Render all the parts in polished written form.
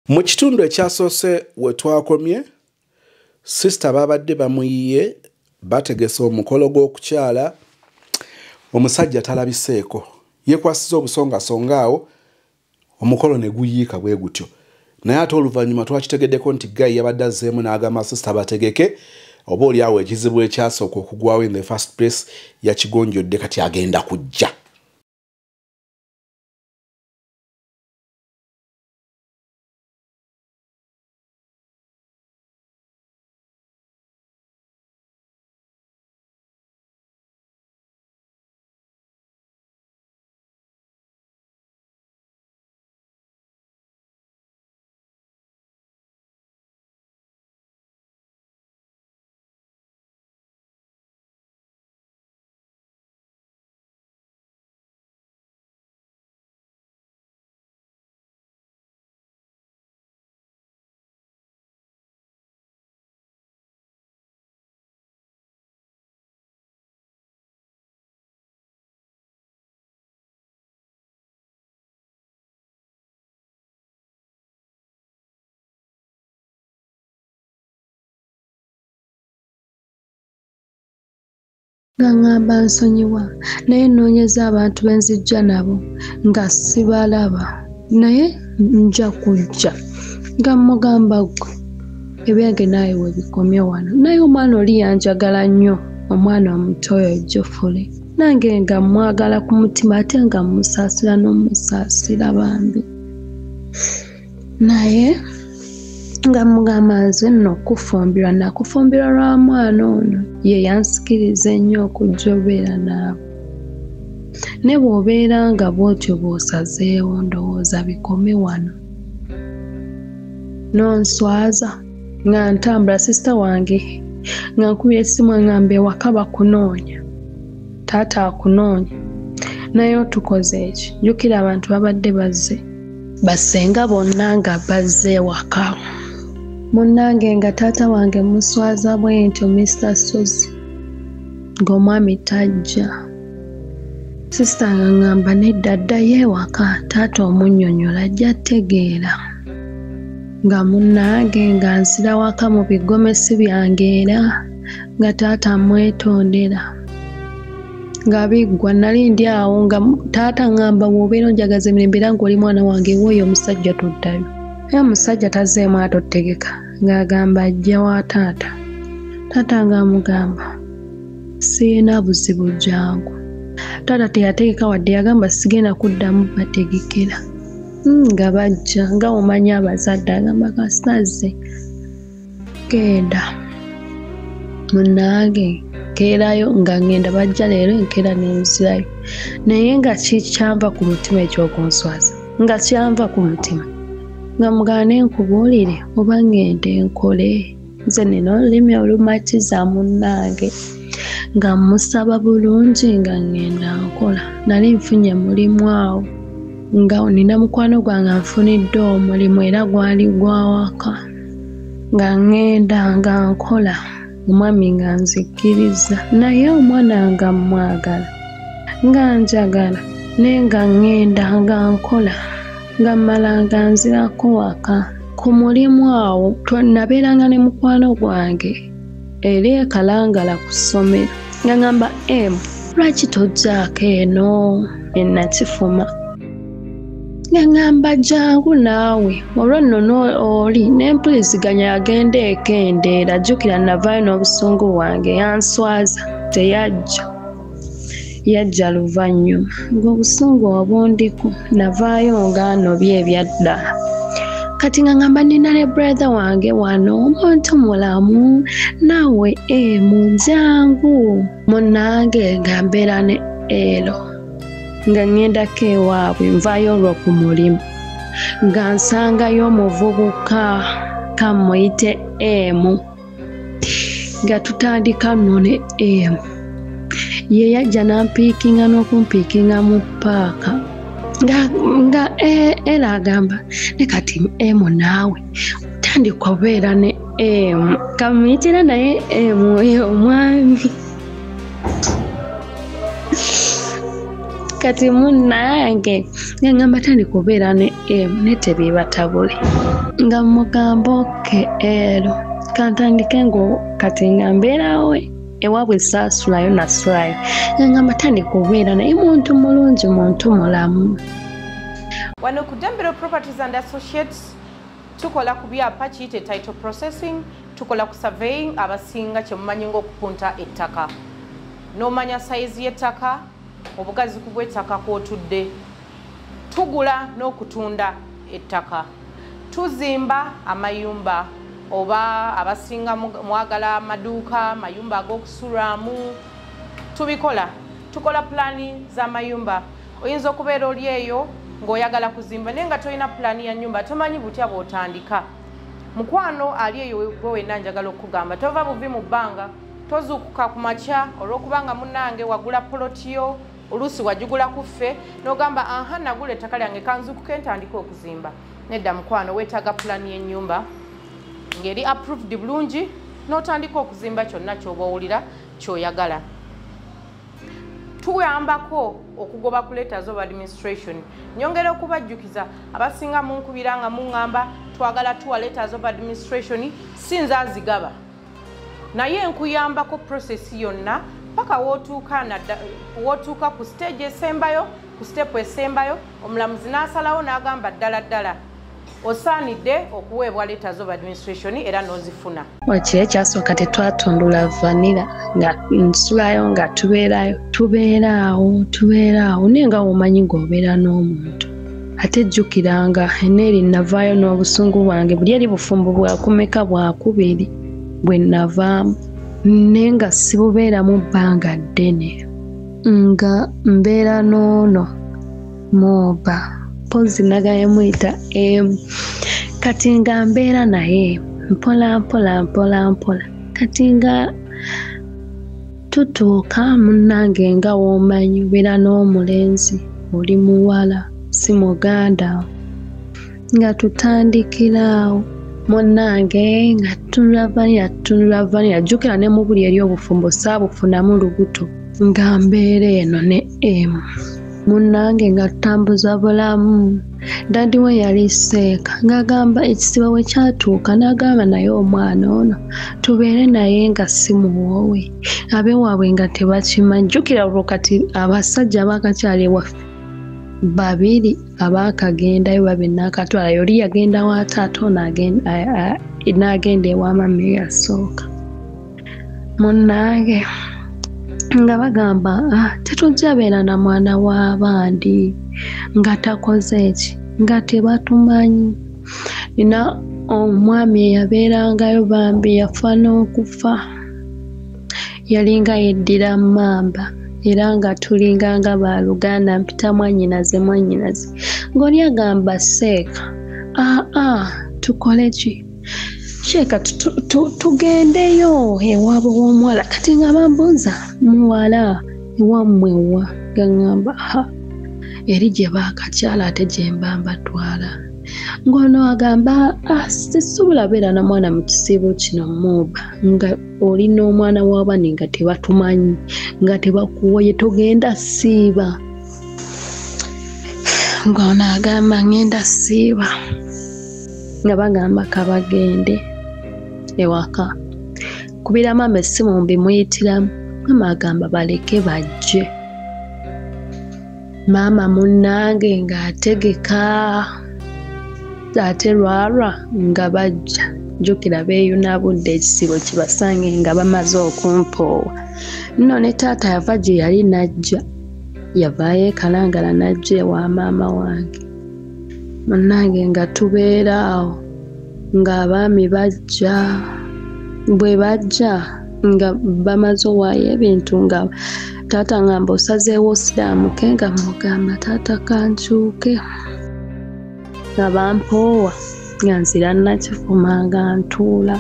Mu kitundu ekyasoose we twakomye sister babadde bamuyiye bategese omukolo gw'okukyala omusajja talabiseeko yekwasiza obusongasonga awo omukolo ne guyiika bwe gutyo naye ate oluvannyuma twakitegeddeko nti Guy yabadde azzeemu n'agamba sister bategeke oba oli awo ekizibu ekyasooka okugwawo in the first place yakigonjodde kati agenda kujja. Ngamba nsonyiwa naye nnoonyeza abantu benzijja nabo nga sibalaba naye nja kujja nga mugamba gwe ebyange naawe webikomye wano naye omwana oli yanjagala nnyo omwana omuto oyo Jofule nange nga mwagala ku mutima ate nga musaasira n'omusaasira bambi naye nga mugamba nze nno kufumbirwa nakufumbirwa lwa mwana ono ye yansikiriza ennyo okujja obeera naawe ne bw'obeera nga bw'otyo bw'osazeewo ndowooza bikome wano nonswaza nga ntambula sisita wange nga nkubira essimu ngamba ewaka bakunoonya taata akunoonya naye otukoze eki jjukira abantu babadde bazze bassenga bonna nga bazze ewaka munnange nga taata wange muswaza bwentyo Mr. Sozi ng'omwami tajja sisita nga ngamba nedda ddayo ewaka taata omunnyonnyola ajja tegeera nga munnange nga nsira waka mu bigomesi byange era nga taata mwetondera nga biggwa nali ndi awo nga taata ngamba bw'obeera onjagaza emirembe era ng'oli mwana wange w'oyo omusajja toddayo era omusajja tazzeemu atotegeka ng'agamba ajja wa taata taata ng'amugamba sirina buzibu jangu taata teyategeka wadde yagamba sigenda kuddamu bategekera nga bajja nga omanya abazadde agamba kasitazze genda munnange nkeerayo nga ngenda bajja leero enkeera nenzirayo naye nga kikyanva ku mutima ekyokunswaza nga kyanva ku mutima nga mugane nkubuulire oba ngende nkole nze nina olulimi olumatiza munnange nga musaba bulungi nga ngenda nkola nali nfunye mulimu awo nga nina mukwano gwange nfunidde omulimu era gwali gwa waka nga ngenda nga nkola omwami nga nzikiriza naye omwana nga mwagala nga njagala naye nga ngenda nga nkola nga mmala nga nzirako waka ku mulimu awo nabeeranga ne mukwano gwange eri ekalangala ku ssomero nga ngamba lwaki tojjaako eno enakifuma nga ngamba jangu naawe olwo nno oli n'empuliziganya yagenda ekendeera jjukira navaayo n'obusungu bwange yanswaza teyajja yajja luvannyuma ng'obusungu obundiko navaayo ng'anobye ebyaddala kati nga ngamba nina ne brother wange wano omuntu mulamu naawe jangu munnange nga mbeera ne ero nga ngendako ewaabwe nvaayo olwo ku mulimu nga nsangayo omuvubuka kamuyite nga tutandika nno ne ye yajja nampiikinga n'okumpiikinga mu paaka nga era agamba ne kati naawe tandika obeera ne kamuyitira naye oyo omwami kati munnange ngamba tandikubeera ne tebebatabule nga mugambo ke ero kantandike ngo kati nga mbeerawe ewaabwe saasulayo nasulayo ngamba tandikubeera naye muntu mulungi muntu mulamu. Wano ku Dembero Properties and Associates tukola ku byapa kiyite title processing, tukola ku surveying abasinga kyemumanyi ng'okupunta ettaka. N'omanya sayizi y'ettaka, obugazi ku bw'ettaka kw'otudde. Tugula n'okutunda ettaka. Tuzimba amayumba oba abasinga mwagala amaduuka, mayumba ag'okusulwamu. Tubikola. Tukola plani z'amayumba. Oyinza okubeera oli eyo ng'oyagala kuzimba naye nga tolina pulaani ya nnyumba tomanyi butya bw'otandika. Mukwano ali eyo gwe wenna njagala okugamba tova buvi mu bbanga tozuukuka ku makya olw'okubanga munnange wagula polotiyo oluusi wagigula ku ffe n'ogamba aha nagula ettaka lyange kanzuukuke ntandika okuzimba. Nedda mukwano weetaaga pulaani y'ennyumba ng'eri approved bulungi n'otandika okuzimba kyonna ky'oba owulira ky'oyagala. Tuyambako okugoba ku letters of administration. Nyongera okubajjukiza abasinga munkubira nga muŋŋamba twagala tuwa letters of administration sinza azigaba. Naye nkuyambako process yonna paka wootuuka ku stage esembayo, ku step esembayo, omulamuzi n'asalawo n'agamba ddala osaanidde okuweebwa letters of administration era n'ozifuna. Wakiri ekyasooka tetwatundula vanira nga nsulayo nga tubeeraawo naye nga womanyi ng'obeera n'omuntu. Ate jjukiranga eneeri navaayo n'obusungu bwange buli eri bufumbo bwakumeka bwakubiri bwe navaamu naye nga sibubeeramu bbanga ddene nga mbeera n'ono mooba pozi nagaye muyita kati nga mbeera naye mpola kati nga tutuuka munnange nga woomanyi beera n'omulenzi oli muwala si muganda nga tutandikiraawo munnange nga tunula vanira jjukira ne mu buli eri obufumbo saabufunamu lubuto nga mbeera eno ne munnange nga tutambuza bulamu. Dadi we yali seeka ng'agamba ekisibo we kyatuuka n'agamba naye omwana ono tubeere naye nga si muwoowe abeewaabwe nga tebakimanyi. Jjukira olwo kati abasajja abaakakyali ewaffe babiri abaakagendayo babe n'akatwalayo oli yagenda wa taata n'agenda ewa mama eyasooka. Munnange nga bagamba tetujja beera na mwana w'abandi nga takoze eki nga tebatumanyi. Nina omwami eyabeerangayo bambi yafa n'okufa yalinga yeddira mamba era nga tulinganga baaluganda mpita mwannyinaze ng'oli agamba seeka tukole ki sheeka tugendeyo ewaabwe w'omuwala kati nga bambuuza muwala ewammwe wa gaŋŋamba eri gye baakakyala ate gye mba mbatwala. Ng'ono agamba sisobola beera na mwana mu kisiibo kino muuba nga oli n'omwana w'abani nga tebatumanyi nga tebakuwoye togenda siiba. Ng'ono agamba ngenda siiba nga bagamba kabagende ewaka kubira mama essimu mbimuyitiramu. Mama agamba baleke bajje. Mama munnange ng'ategeka ate lwalwa nga bajja jjukira beeyunabudde ekisibo kibasange nga bamaze okumpoowa. Nno ne taata yava gye yali n'ajja yavaayo ekalangala n'ajja ewa maama wange. Munnange nga tubeera awo ng'abaami bajja bwe bajja nga bamaze owaayo ebintu nga taata ngamba osazeewo osiraamuke nga mugamba taata kankyuke nga bampoowa nga nzira nakifuma nga ntuula.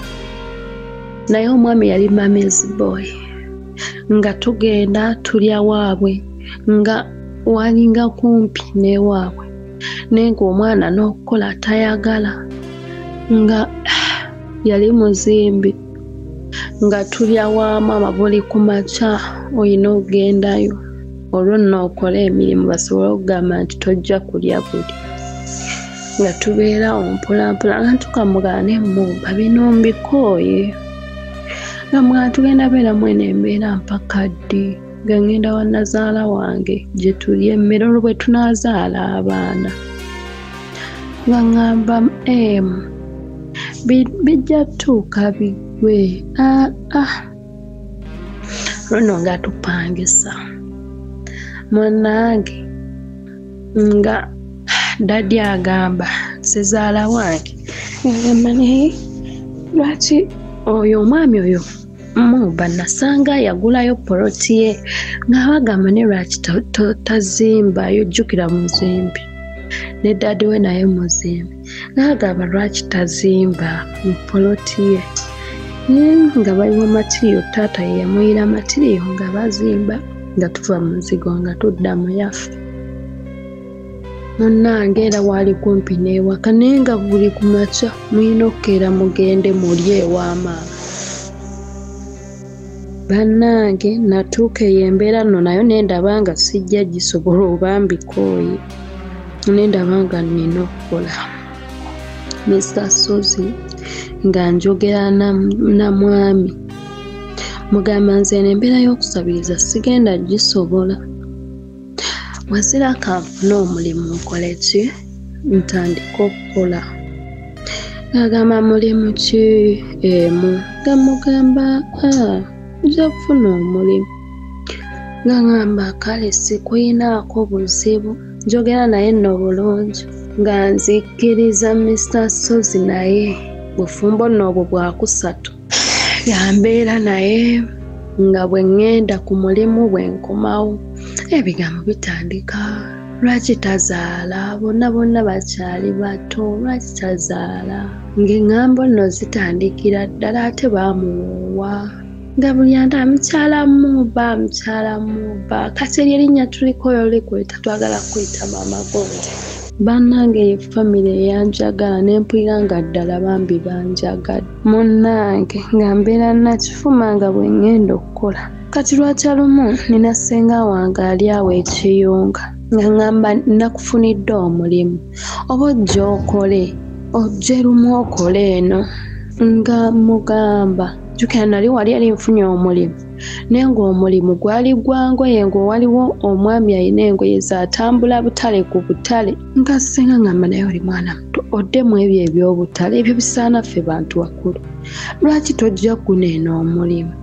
Naye omwami yali mamizi boy nga tugenda tulya waabwe nga walinga kumpi n'ewaabwe naye ng'omwana n'okukola tayagala nga yali muzimbi nga tulya wa maama buli ku makya oyina okugendayo olwo nno okola emirimu basobole okugamba nti tojja kulya buli nga tubeerawo mpolampola nga tukamugane mumba bino mbikooye nga mwa tugenda beera mwene embeera mpaka ddi nga ngenda wa nazaala wange gye tuli emmere olwo bwe tunaazaala abaana nga ngamba bijja tuuka bigwe luno nga tupangisa munnange nga dadi agamba sezaala wange ngamba naye lwaki oyo omwami oyo muba nasanga yagulayo poloti ye ng'abagamba ne lwaki tazimba yojjukira muzimbi ne dadi we naye muzimbi ng'agamba lwaki tazimba mu poloti ye nga baliwo matiriyo taata ye yamuyira matiriyo nga bazimba nga tuva mu nzigo nga tudda mu yaffe munnange era waali kumpi n'ewaka naye nga buli ku makya mulina okukeera mugende muli ew'amaama bannange natuuka eyo embeera nno nayo nendaba nga sijja gisobola oba mbikooye nendaba nga nina okukola Mr. Suzy nga njogera na mwami mugamba nze n'embeera y'okusabiriza sigenda gisobola wazira kanfuna omulimu nkole ki ntandika okukola ng'agamba mulimu ki emu nga mugamba nja kufuna omulimu nga ngamba kale sikuyinaako buzibu njogera naye nno bulungi nga nzikiriza Mr. Suzy naye bufumbo nno obwo bwakusatu yambeera naye nga bwe ŋŋenda ku mulimu bwe nkomawo ebigambo bitandika lwaki tazaala bonna bakyali bato lwaki tazaala ng'eŋŋambo nno zitandikira ddala ate baamuwoowa nga buli anda mukyala muba kati erinnya tuliko likweta twagala kweta maama Gonja bannange ye famire eyanjagala nempulira nga ddala bambi banjagala munnange nga mbeera nakifuma nga bwe ŋŋenda okukola kati lwakya lumu nina ssenga wange ali awo ekiyunga nga ŋŋamba nakufunidde omulimu oba ojja okole ojje lumu okole eno nga mugamba jjukira nali wali yali nfunye omulimu naye ng'omulimu gwali gwa ngoye ng'owaliwo omwami alina engoye zatambula butale ku butale nga ssenga ngamba naye oli mwana muto oddemu ebyo eby'obutale ebyo bisaana ffe bantu bakulu lwaki tojja kuneena omulimu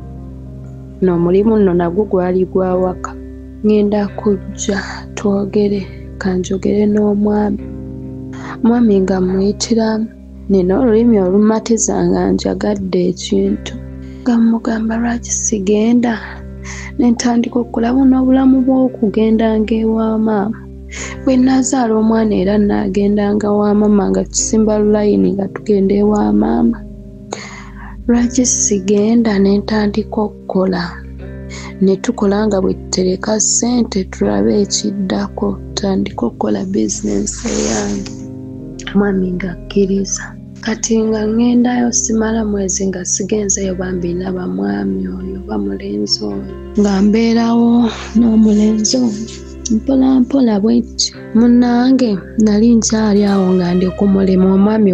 n'omulimu nno nagwo gwali gwa waka ŋŋenda kujja twogere kanjogere n'omwami mwami nga muyitiramu nina olulimi olumatiza nga njagadde ekintu nga mugamba lwaki sigenda nentandika okulaba n'obulamu bw'okugendanga ewa maama bwe nazaala omwana era naagendanga wa maama nga tusimba lulayini nga tugenda ewa maama lwaki sigenda nentandika okukola ne tukola nga bwe tutereka ssente tulabe ekiddako tutandika okukola bizinensi eyange mwami nga akkiriza kati nga ŋŋendayo simala mwezi nga sigenzeyo bambi ndaba mwami oyo bamulenzi oyo nga mbeerawo n'omulenzi oyo mpolampola bwetyo munnange nali nkyali awo nga ndi ku mulimu omwami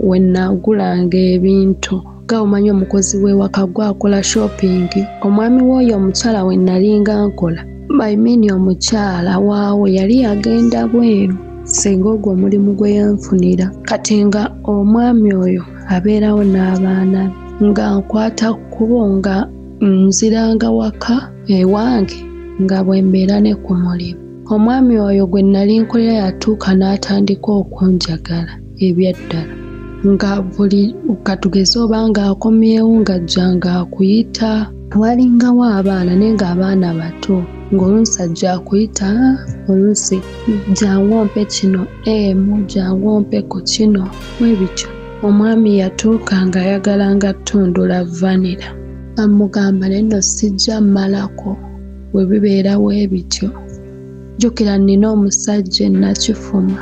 we nagulanga ebintu nga omanyi omukozi w'ewaka gwakola shopping omwami w'oyo omukyala we nalinga nkola bayimini omukyala waawo yali agenda bweru senga ogwo omulimu gwe yanfunira kati nga omwami oyo abeerawo n'abaana nga nkwata kkubo nga nziranga waka ewange nga bwe mbeera ne ku mulimu omwami oyo gwe nali nkolera yatuuka n'atandika okunjagala ebyaddala nga buli katugeze oba ng'akomyewo ng'ajjanga akuyita walingawo abaana naye ng'abaana bato ng'oluusi ajja akuyita oluusi jangu ompe kino jangu ompe ku kino bwe bityo omwami yatuuka ng'ayagalanga ttundula vanira amugamba naye nno sijja mmalako bwe bibeerawo ebityo jjukira nnina omusajja ennakifuma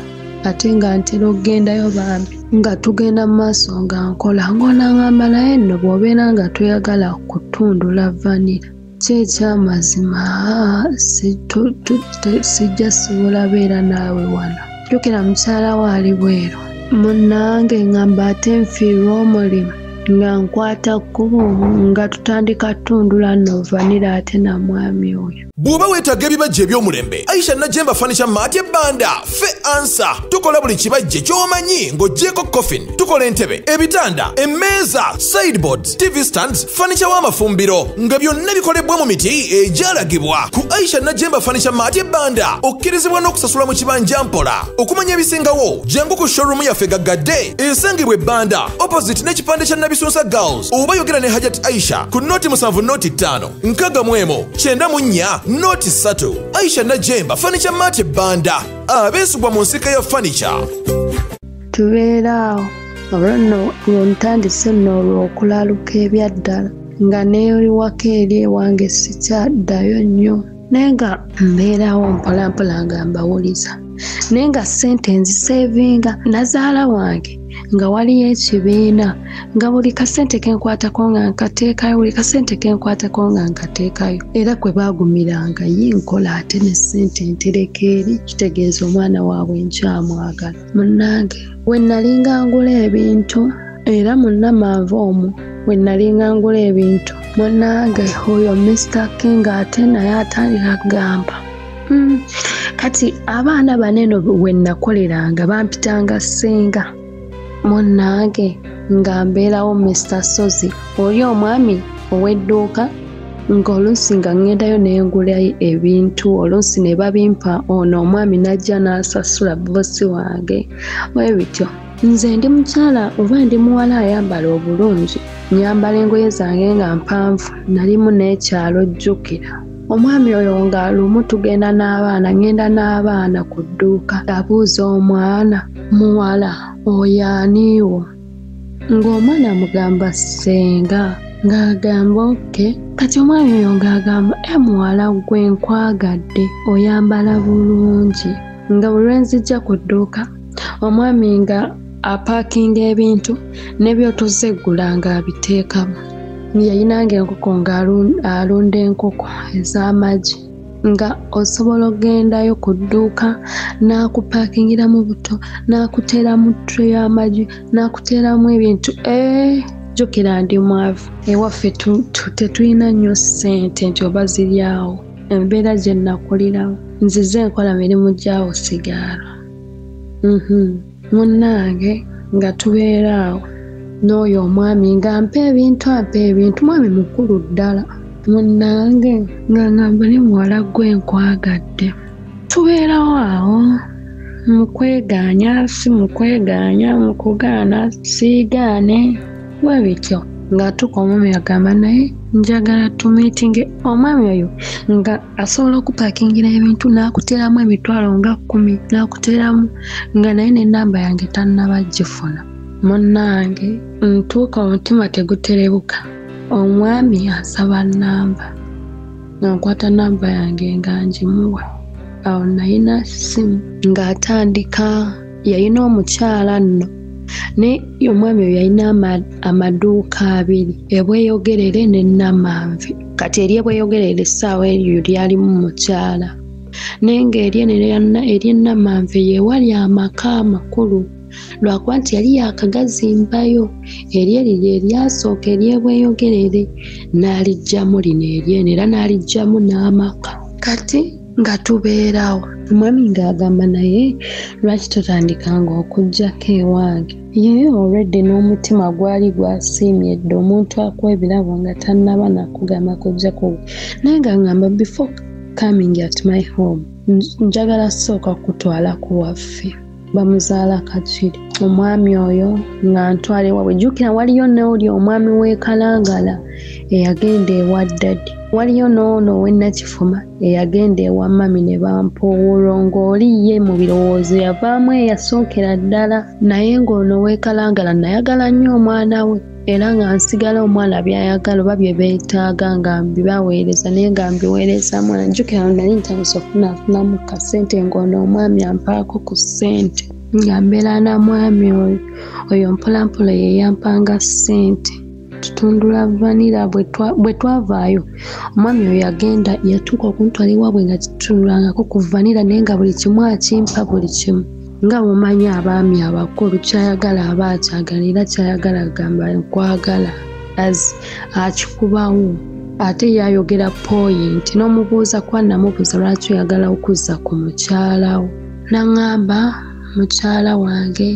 ate nga ntera okugendayo bambi nga tugenda mu maaso nga nkola ng'onaŋŋamba naye nno bw'obeera nga toyagala kutundula vanira Ky'ekyamazima sijja sobola beera naawe wano. Jjukira mukyala waali bweru. Munnange ngamba ate nfiirwa omulimu nga nkwata kkubo nga tutandika tundula no vanira ate na mwami oyo. Bw'oba weetaaga ebibajje eby'omulembe, Aisha Najemba Furniture Mart ebbanda ffe ansa. Tukola buli kibajje ky'omanyi ng'oggyeko coffin. Tukola entebe, ebitanda, emmeeza, sideboards, TV stands, furniture w'amafumbiro nga byonna bikolebwa mu miti egyalagibwa. Ku Aisha Najemba Furniture Mart ebbanda okkirizibwa n'okusasula mu kibanja mpola. Okumanya ebisingawo, jangu ku showroom yaffe gaggadde esangibwa ebbanda opposite n'ekipande kya Nabisunsa Girls. Oba yogera ne Hajat Aisha ku noti 7 noti 5 nkagamuemo 94 noti 3. Aisha Najemba Furniture Mart ebbanda abeesubwa mu nsika ya furniture. Tubeeraawo olwo ntandise nno olw'okulaluka ebyaddala nga neeriwako eri ewange sikyaddayo nnyo naye nga mbeerawo mpolampola nga mbawuliza naye nga ssente nziseevinga nazaala wange nga waliyo ekibiina nga buli kasente kenkwatako nga nkateekayo buli kasente kenkwatako nga nkateekayo era kwe baagumiranga ye nkola ate ne ssente ntereka eri kitegeeza omwana waabwe nkyamwagala. Munnange we nalinga ngula ebintu era munnamanva omwo we nalinga ngula ebintu munnange oyo Mr. King ate naye atandika kugamba kati abaana baneno we nakoleranga bampitanga ssenga munnange nga mbeerawo Mr. Sozi oli omwami ow'edduuka ng'oluusi nga ngendayo nengulayo ebintu oluusi ne babimpa ono omwami najja n'asasula bosi wange bwe bityo. Nze ndi mukyala oba ndi muwala ayambala obulungi nyambala engoye zange nga mpanvu nalimu n'ekyalo jjukira. Omwami oyo nga lumu tugenda n'abaana ngenda n'abaana ku dduuka abuuza omwana muwala oyo aniiwo ng'omwana amugamba ssenga ng'agamba oke kati omwami oyo ng'agamba muwala gwe nkwagadde oyambala bulungi nga bwe lwenzijja ku dduuka omwami nga apaakinga ebintu n'ebyotozeggula ng'abiteekamu. Yayinanga enkoko ng'alunda enkoko ez'amagi nga osobola okugendayo ku dduuka n'akupaakingira mu buto n'akuteeramu tray y'amagi n'akuteeramu ebintu jjukira ndi mwavu ewaffe tetulina nnyo ssente nti oba ziryawo embeera gye nakulirawo nzize nkola mirimu gyawo sigaala. Munnange nga tubeeraawo n'oyo omwami ng'ampa ebintu mwami mukulu ddala munnange nga ngamba ne muwala gwe nkwagadde. Tubeerawo awo mukwegaanya si mukwegaanya mukugaana siigaane bwe bityo ng'atuuka omwami agamba naye njagala tumiitinge. Omwami oyo nga asobola okupaakingira ebintu n'akuteeramu emitwalo nga 10 n'akuteeramu nga naye n'ennamba yange tannaba gifuna. Munnange ntuuka omutima teguterebuka omwami asaba nnamba nga nkwata nnamba yange nga ngimuwa awo nayina ssimu ng'atandika yayina omukyala nno naye omwami oyo yayina amaduuka 2 ebweyogerere ne Namanvi kati eri ebweyogerere essaawa eryo lyalimu mukyala naye ng'eri Namanvi yewali amaka amakulu lwakuba nti yali yakagazimbayo eryeriri eryasooka eryebweyogerere n'alijjamu lino eryene era n'alijjamu n'amaka. Kati nga tubeerawo omwami ng'agamba naye lwaki totandikanga okuggyako ewange ye already n'omutima gwali gwasiimye dde omuntu akuwa ebirabo nga tannaba nakugamba kuggyako naye nga ngamba before coming at my home njagala sooka kutwala ku waffe bamuzaala Kajiri. Omwami oyo nga ntwale wabwe jjukira waliyo n'oli omwami w'e Kalangala eyagenda ewa ddadi waliyo n'ono ow'Ennakifuma eyagenda ewa mami ne bampa owolongo oli ye mu birowoozo yavaamu eyasookera ddala naye ng'ono w'e Kalangala nayagala nnyo omwana we era nga nsigala omwana byayagala oba bye beetaaga nga mbibaweereza naye nga mbiweereza mwana jjukira nali ntandise okufunafunamu kasente ng'ono omwami ampaako ku ssente nga mbeera na mwami oyo mpolampola ye yampanga ssente tutundula vanilla bwe twavaayo omwami oyo yagenda yatuuka okuntwala ewaabwe nga kitundulangako ku vanilla naye nga buli kimu akimpa buli kimu nga mumanyi abaami abakulu kyayagala aba akyagala era kyayagala agamba nkwagala akikubawo ate yayogera point n'omubuuza kwanamubuuza lwaki oyagala okuzza ku mukyalawo naŋŋamba mukyala wange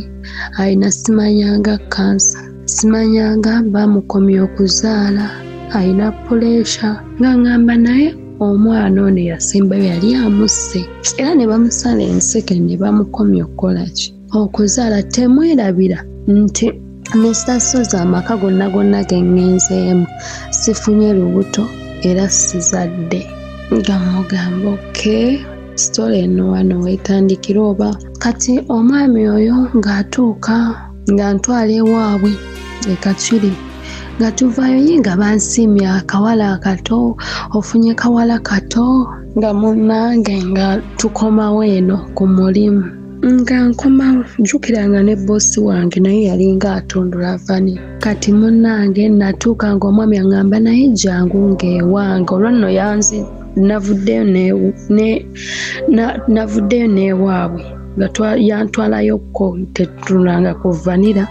alina simanyanga kansa simanyanga bamukomye okuzaala alina puleesha nga ŋŋamba naye omwana ono yasembayo yali amusse era ne bamusala enseke ne bamukomya okukolaki okuzaala temwerabira nti Mr. Soza amaka gonna gengenzeemu sifunye lubuto era sizadde nga mugamba sitole eno wano wetandikira oba kati omwami oyo ng'atuuka nga ntwala ewaabwe ekakiri nga tuvaayo ye nga bansiimye akawala akato ofunye kawala kato nga munnange nga tukomawo eno ku mulimu nga nkomawo jjukiranga ne boosi wange naye yalinga atundula vanilla kati munnange natuuka ng'omwami aŋŋamba naye jangu ng'ewange olwo nno navuddeyo n'ewaabwe nga yantwalayokko tetundulanga ku vanilla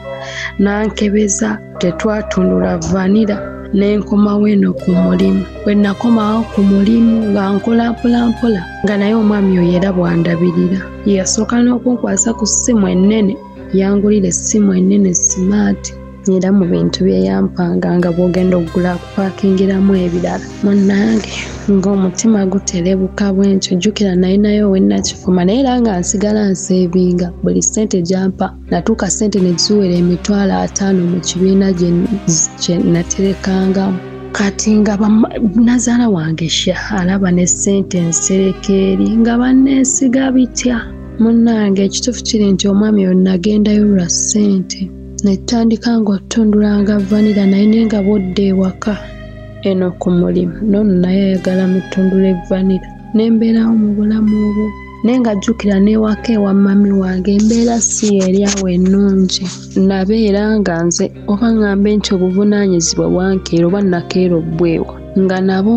nankebeza tetwatundula vanilla nenkomawo eno ku mulimu bwe nakomawo ku mulimu nga nkola mpolampola nga naye omwami oyo era bwandabirira yasooka n'okunkwasa ku ssimu ennene yangulira essimu ennene simaati era mu bintu bye yampanga nga bw'ogenda okugula akupaakingiramu ebirala munnange ng'omutima guterebuka bwentyo jjukira nayinayo wennakifuma naye era nga nsigala nseebinga buli ssente gyampa natuuka ssente ne ziwera $50 mu kibiina gye naterekangamu kati nga nazaala wange sha alaba ne ssente nsereka eri nga banneesiga bitya munnange ekituufu kiri nti omwami oyo nagendayo lwa ssente netandika ng'otundulanga vanilla naye nga bwodda ewaka eno ku mulimu noono naye ayagala mutundula vanilla nembeerawo mu bulamu obwo naye nga jjukira n'ewaka ewa mami wange embeera si eri awo ennungi nabeera nga nze oba ŋŋambe nti obuvunaanyizibwa bwankeera oba nakeera obbwewa nga nabo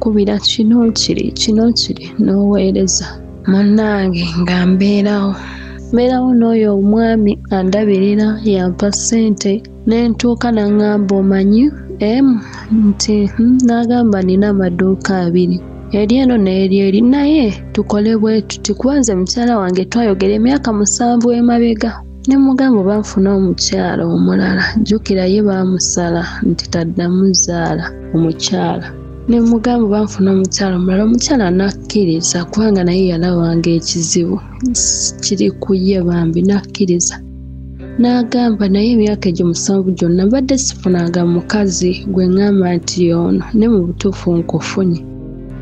kubira kino kiri n'oweereza munnange nga mbeerawo n'oyo omwami andabirira yampa ssente nentuuka naŋŋamba omanyi nti n'agamba nina amaduuka 2 eri eno n'eri naye tukole bwe tuti kubanze mukyala wange twayogera emyaka 7 emabega ne mugamba banfuna omukyala omulala jjukira ye baamusala nti taddamuzaala omukyala ne mugamba banfuna omukyala omulala omukyala nakkiriza kubanga naye yalabanga ekizibu kiri ku ye bambi nakkiriza n'agamba naye emyaka egyo 7 gyonna mbadde sifunanga mukazi gwe ŋŋamba nti ono ne mu butuufu nkufunye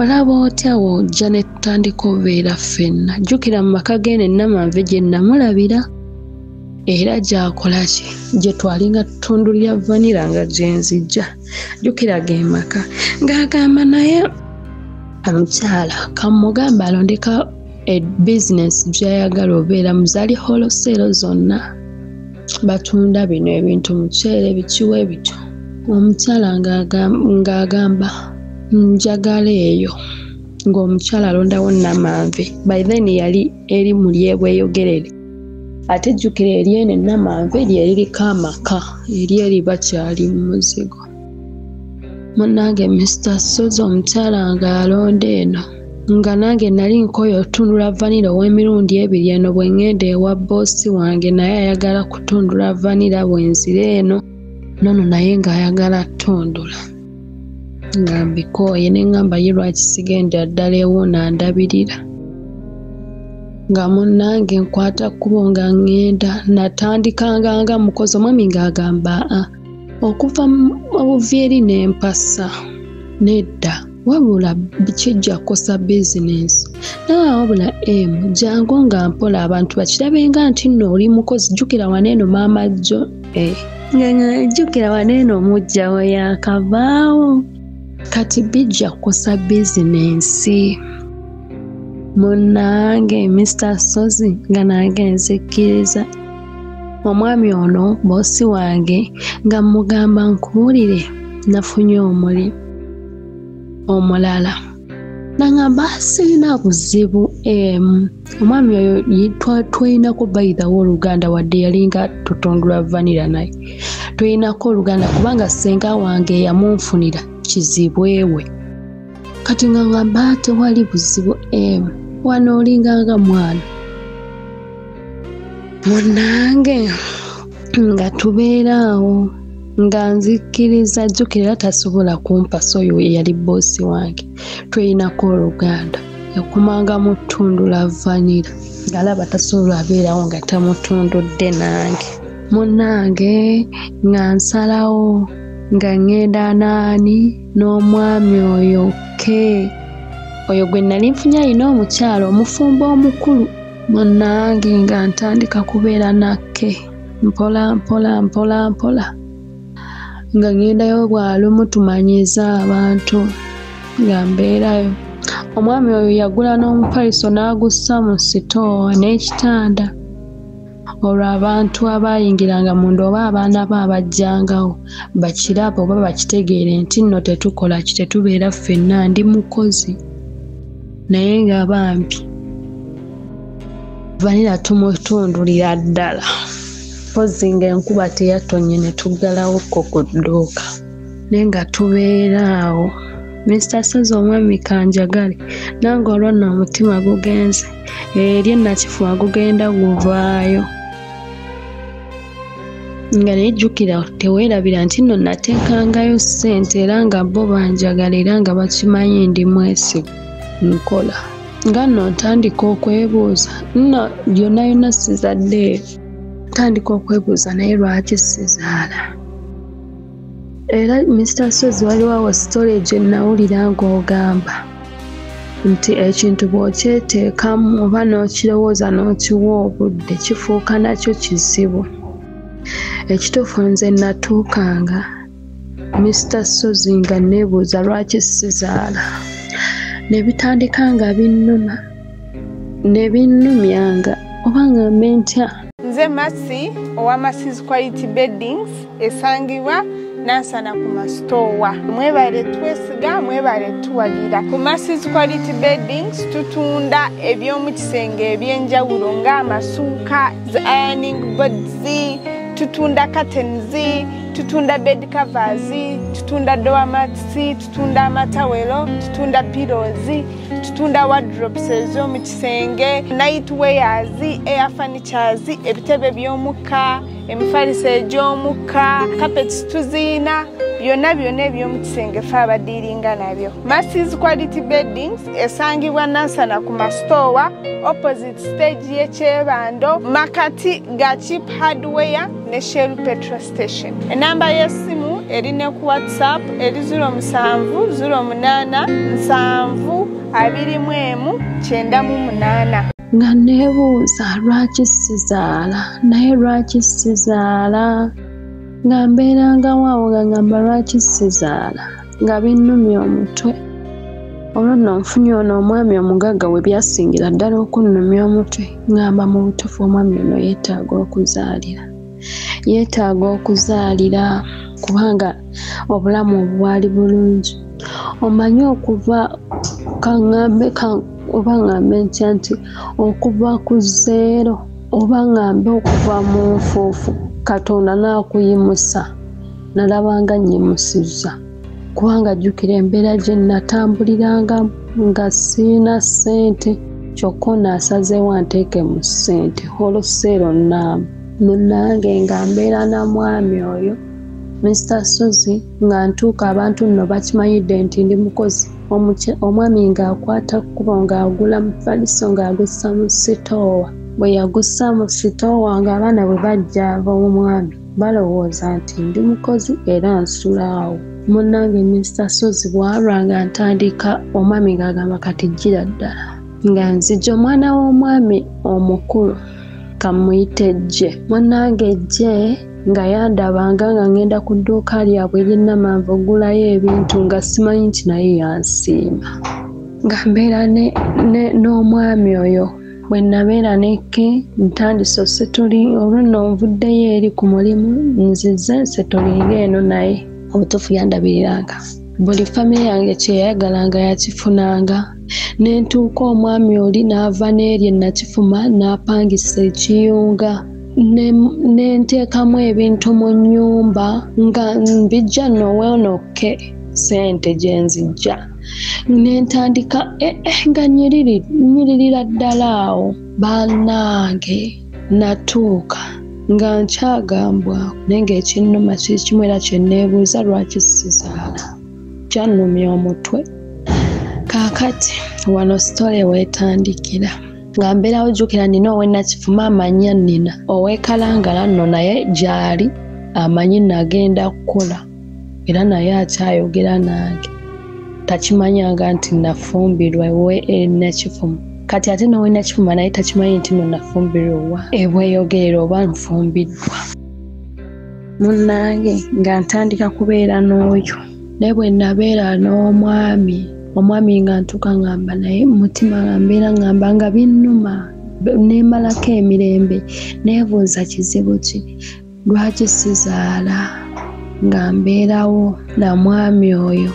olaba otya wojja ne tutandika obeera ffenna jjukira mu maka gene Namanve gye namulabira era gyakolaki gye twalinga tutundulira vanilla nga gyenzijja jjukira ge maka ng'agamba naye omukyala kamugamba alondeka bizinesi gy'ayagala obeera muzaali holosero zonna batunda bino ebintu muceere bikiwe bityo omukyala ng'agamba njagala eyo ng'omukyala alondawo Namanve by then yali eri mu lyebweyogerere ate jjukira eryene Namanve lyeriko amaka eri bakyali mu muzigo munnange Mr. Soza omukyala ng'alonda eno nga nange nali nkoyo otundula vanilla ow'emirundi 2 eno bwe ŋŋenda ewa boosi wange naye ayagala kutundula vanilla bwenzira eno nono naye ng'ayagala ttundula nga mbikooye ne ŋŋamba ye lwaki sigenda ddala ewo nandabirira nga munnange nkwata kkubo nga ŋŋenda natandikanga nga mukozi omwami ng'agamba okuva obuvyeri n'empasa nedda wabula kijja kukosa bizinensi nawe wabula jangu nga mpola abantu bakirabenga nti nno oli mukozi jjukira waneeno maama jjo nga jjukira waneeno omujjawo yakavaawo kati bijja kukosa bizinensi munnange Mr. Sozi nga nange nzikkiriza omwami ono bossi wange nga mugamba nkubuulire nafunye omuli omulala nangamba sirina buzibu omwami oyo twalinako bayithawo oluganda wadde yalinga tutundula vanira naye twalinako oluganda kubanga senga wange yamunfunira kizibwewe kati ngamba tewali buzibu wano olinganga mwana munange nga tubeeraawo nga nzikiriza jjukira tasobola kumpa soyo yali boosi wange twelinako oluganda yakumanga mutundula vanira ng'alaba tasobola abeerawo nga tamutundudde nange munange nga nsalawo nga ngenda naani n'omwami oyo oyo gwe nali nfunye alina omukyala omufumbo omukulu munange nga ntandika kubeera nakke mpola nga ngendayo bwalumu tumanyiza abantu nga mbeerayo omwami oyo yagula n'omupaliso n'agussa mu sitoowa n'ekitanda olwo abantu abayingiranga munda oba abaana be abajjangawo bakirabe oba bakitegeere nti nno tetukola ki tetubeera ffenna ndi mukozi naye nga bambi vanira tumutundulira ddala pozi nga enkuba teyatonye ne tuggalawo ku dduuka naye nga tubeeraawo Mr. Sozi omwami kanjagale nange olwo nno omutima gugenze eri ennakifuba gugenda guvaayo nga nejjukira teweerabira nti nno nateekangayo ssente era nga bo banjagala era nga bakimanyi ndi mwesigu nkola nga nno ntandika okwebuuza nno yonna sizaddeeyo ntandika okwebuuza naye lwaki sizaala era Mr. Sozi waliwo sitole gye nawulira ng'ogamba nti ekintu bw'okyeteekamu oba n'okirowooza n'okiwa obudde kifuuka nakyo kizibu ekituufu nze natuukanga Mr. Sozi nga neebuuza lwaki sizaala ne bitandika nga binnuma ne binnumyanga oba ngambe ntya. Nze Masi owa Masi's Quality Beddings esangibwa Nansana ku masitoowa. Mwebale twesiga, mwebale tuwagira. Ku Masi's Quality Beddings tutunda eby'omu kisenge eby'enjawulo ng'amasuuka, ironing boards, tutunda curtains, tutunda bed covers, tutunda door mats, tutunda amatawelo, tutunda pillows, tutunda wardrobes ez'omu kisenge, night wears, air furnitures, ebitebe by'omukka, emifaliso egy'omukka, carpets tuziina, byonna eby'omu kisenge ffe abadiiringa nabyo. Masi's Quality Beddings esangibwa Nansana ku masitoowa opposite stage y'ekyebando makati ga Cheap Hardware ne Shell Petrol Station. Enamba y'essimu eri ne ku WhatsApp eri 07072199. Nga neebuuza lwaki sizaala naye lwaki sizaala nga mbeeranga waawo nga ngamba lwaki sizaala nga binnumya omutwe olwo nno nfunye ono omwami omugagga we byasingira ddala okunnumya omutwe ngamba mu butuufu omwami ono yeetaaga okuzaalira kubanga obulamu obwali bulungi omanyi okuva oba ngambe ntya nti okuva ku zeero oba ngambe okuva mu nfuufu Katonda n'akuyimusa nalabanga nnyimusizza kubanga jjukira embeera gye natambuliranga nga siina ssente kyokka naasazeewo nteeke mu ssente holoseero nnamba munnange nga mbeera na mwami oyo Mr. Sozi nga ntuuka abantu nno bakimanyidde nti ndi mukozi omwami ng'akwata kkubo ng'agula mufaliso ng'agussa mu sitoowa bwe yagussa mu sitoowa ng'abaana bwe bajja ab'omwami balowooza nti ndi mukozi era nsulaawo munnange Mr. Sozi bwalwa nga ntandika omwami ng'agamba kati jjira ddala nga nzija omwana w'omwami omukulu kamuyite Jje munnange Jje nga yandabanga nga ngenda ku dduuka lyabwe ery'Namanvu ogulayo ebintu nga simanyi nti naye yansiima nga mbeera n'omwami oyo bwe nabeera nekke ntandise setoli olwo nvuddeyo eri ku mulimu nzize setolinga eno naye obutuufu yandabiriranga buli famire yange kyeyayagalanga yakifunanga nentuuka omwami oli n'ava n'erye nakifuma n'apangisa ekiyunga nenteekamu ebintu mu nnyumba nga mbijja noweonokke sente gye nzijja nentandika nga nyiririra ddala awo bannange natuuka nga nkyagambwako naye ng'ekinnuma kikimu era kye neebuuza lwaki sizaala kyannumya omutwe kaakati wano sitole weetandikira nga mbeerawo jjukira nina owennakifuma amanya nnina ow'ekalangala nno naye gy'ali amanyi nagenda kukola era naye akyayogera nange takimanyanga nti nafumbirwa ew'ennakifuma kati ate n'ow'ennakifuma naye takimanyi nti no nafumbirwa owa ebweyogerera oba nfumbiddwa munnange nga ntandika kubeera n'oyo naye bwe nabeera n'omwami nga ntuuka ngamba naye mutima nga mbeera ngamba nga binnuma neemalako emirembe neebuuza kizibu ki lwaki sizaala nga mbeerawo na mwami oyo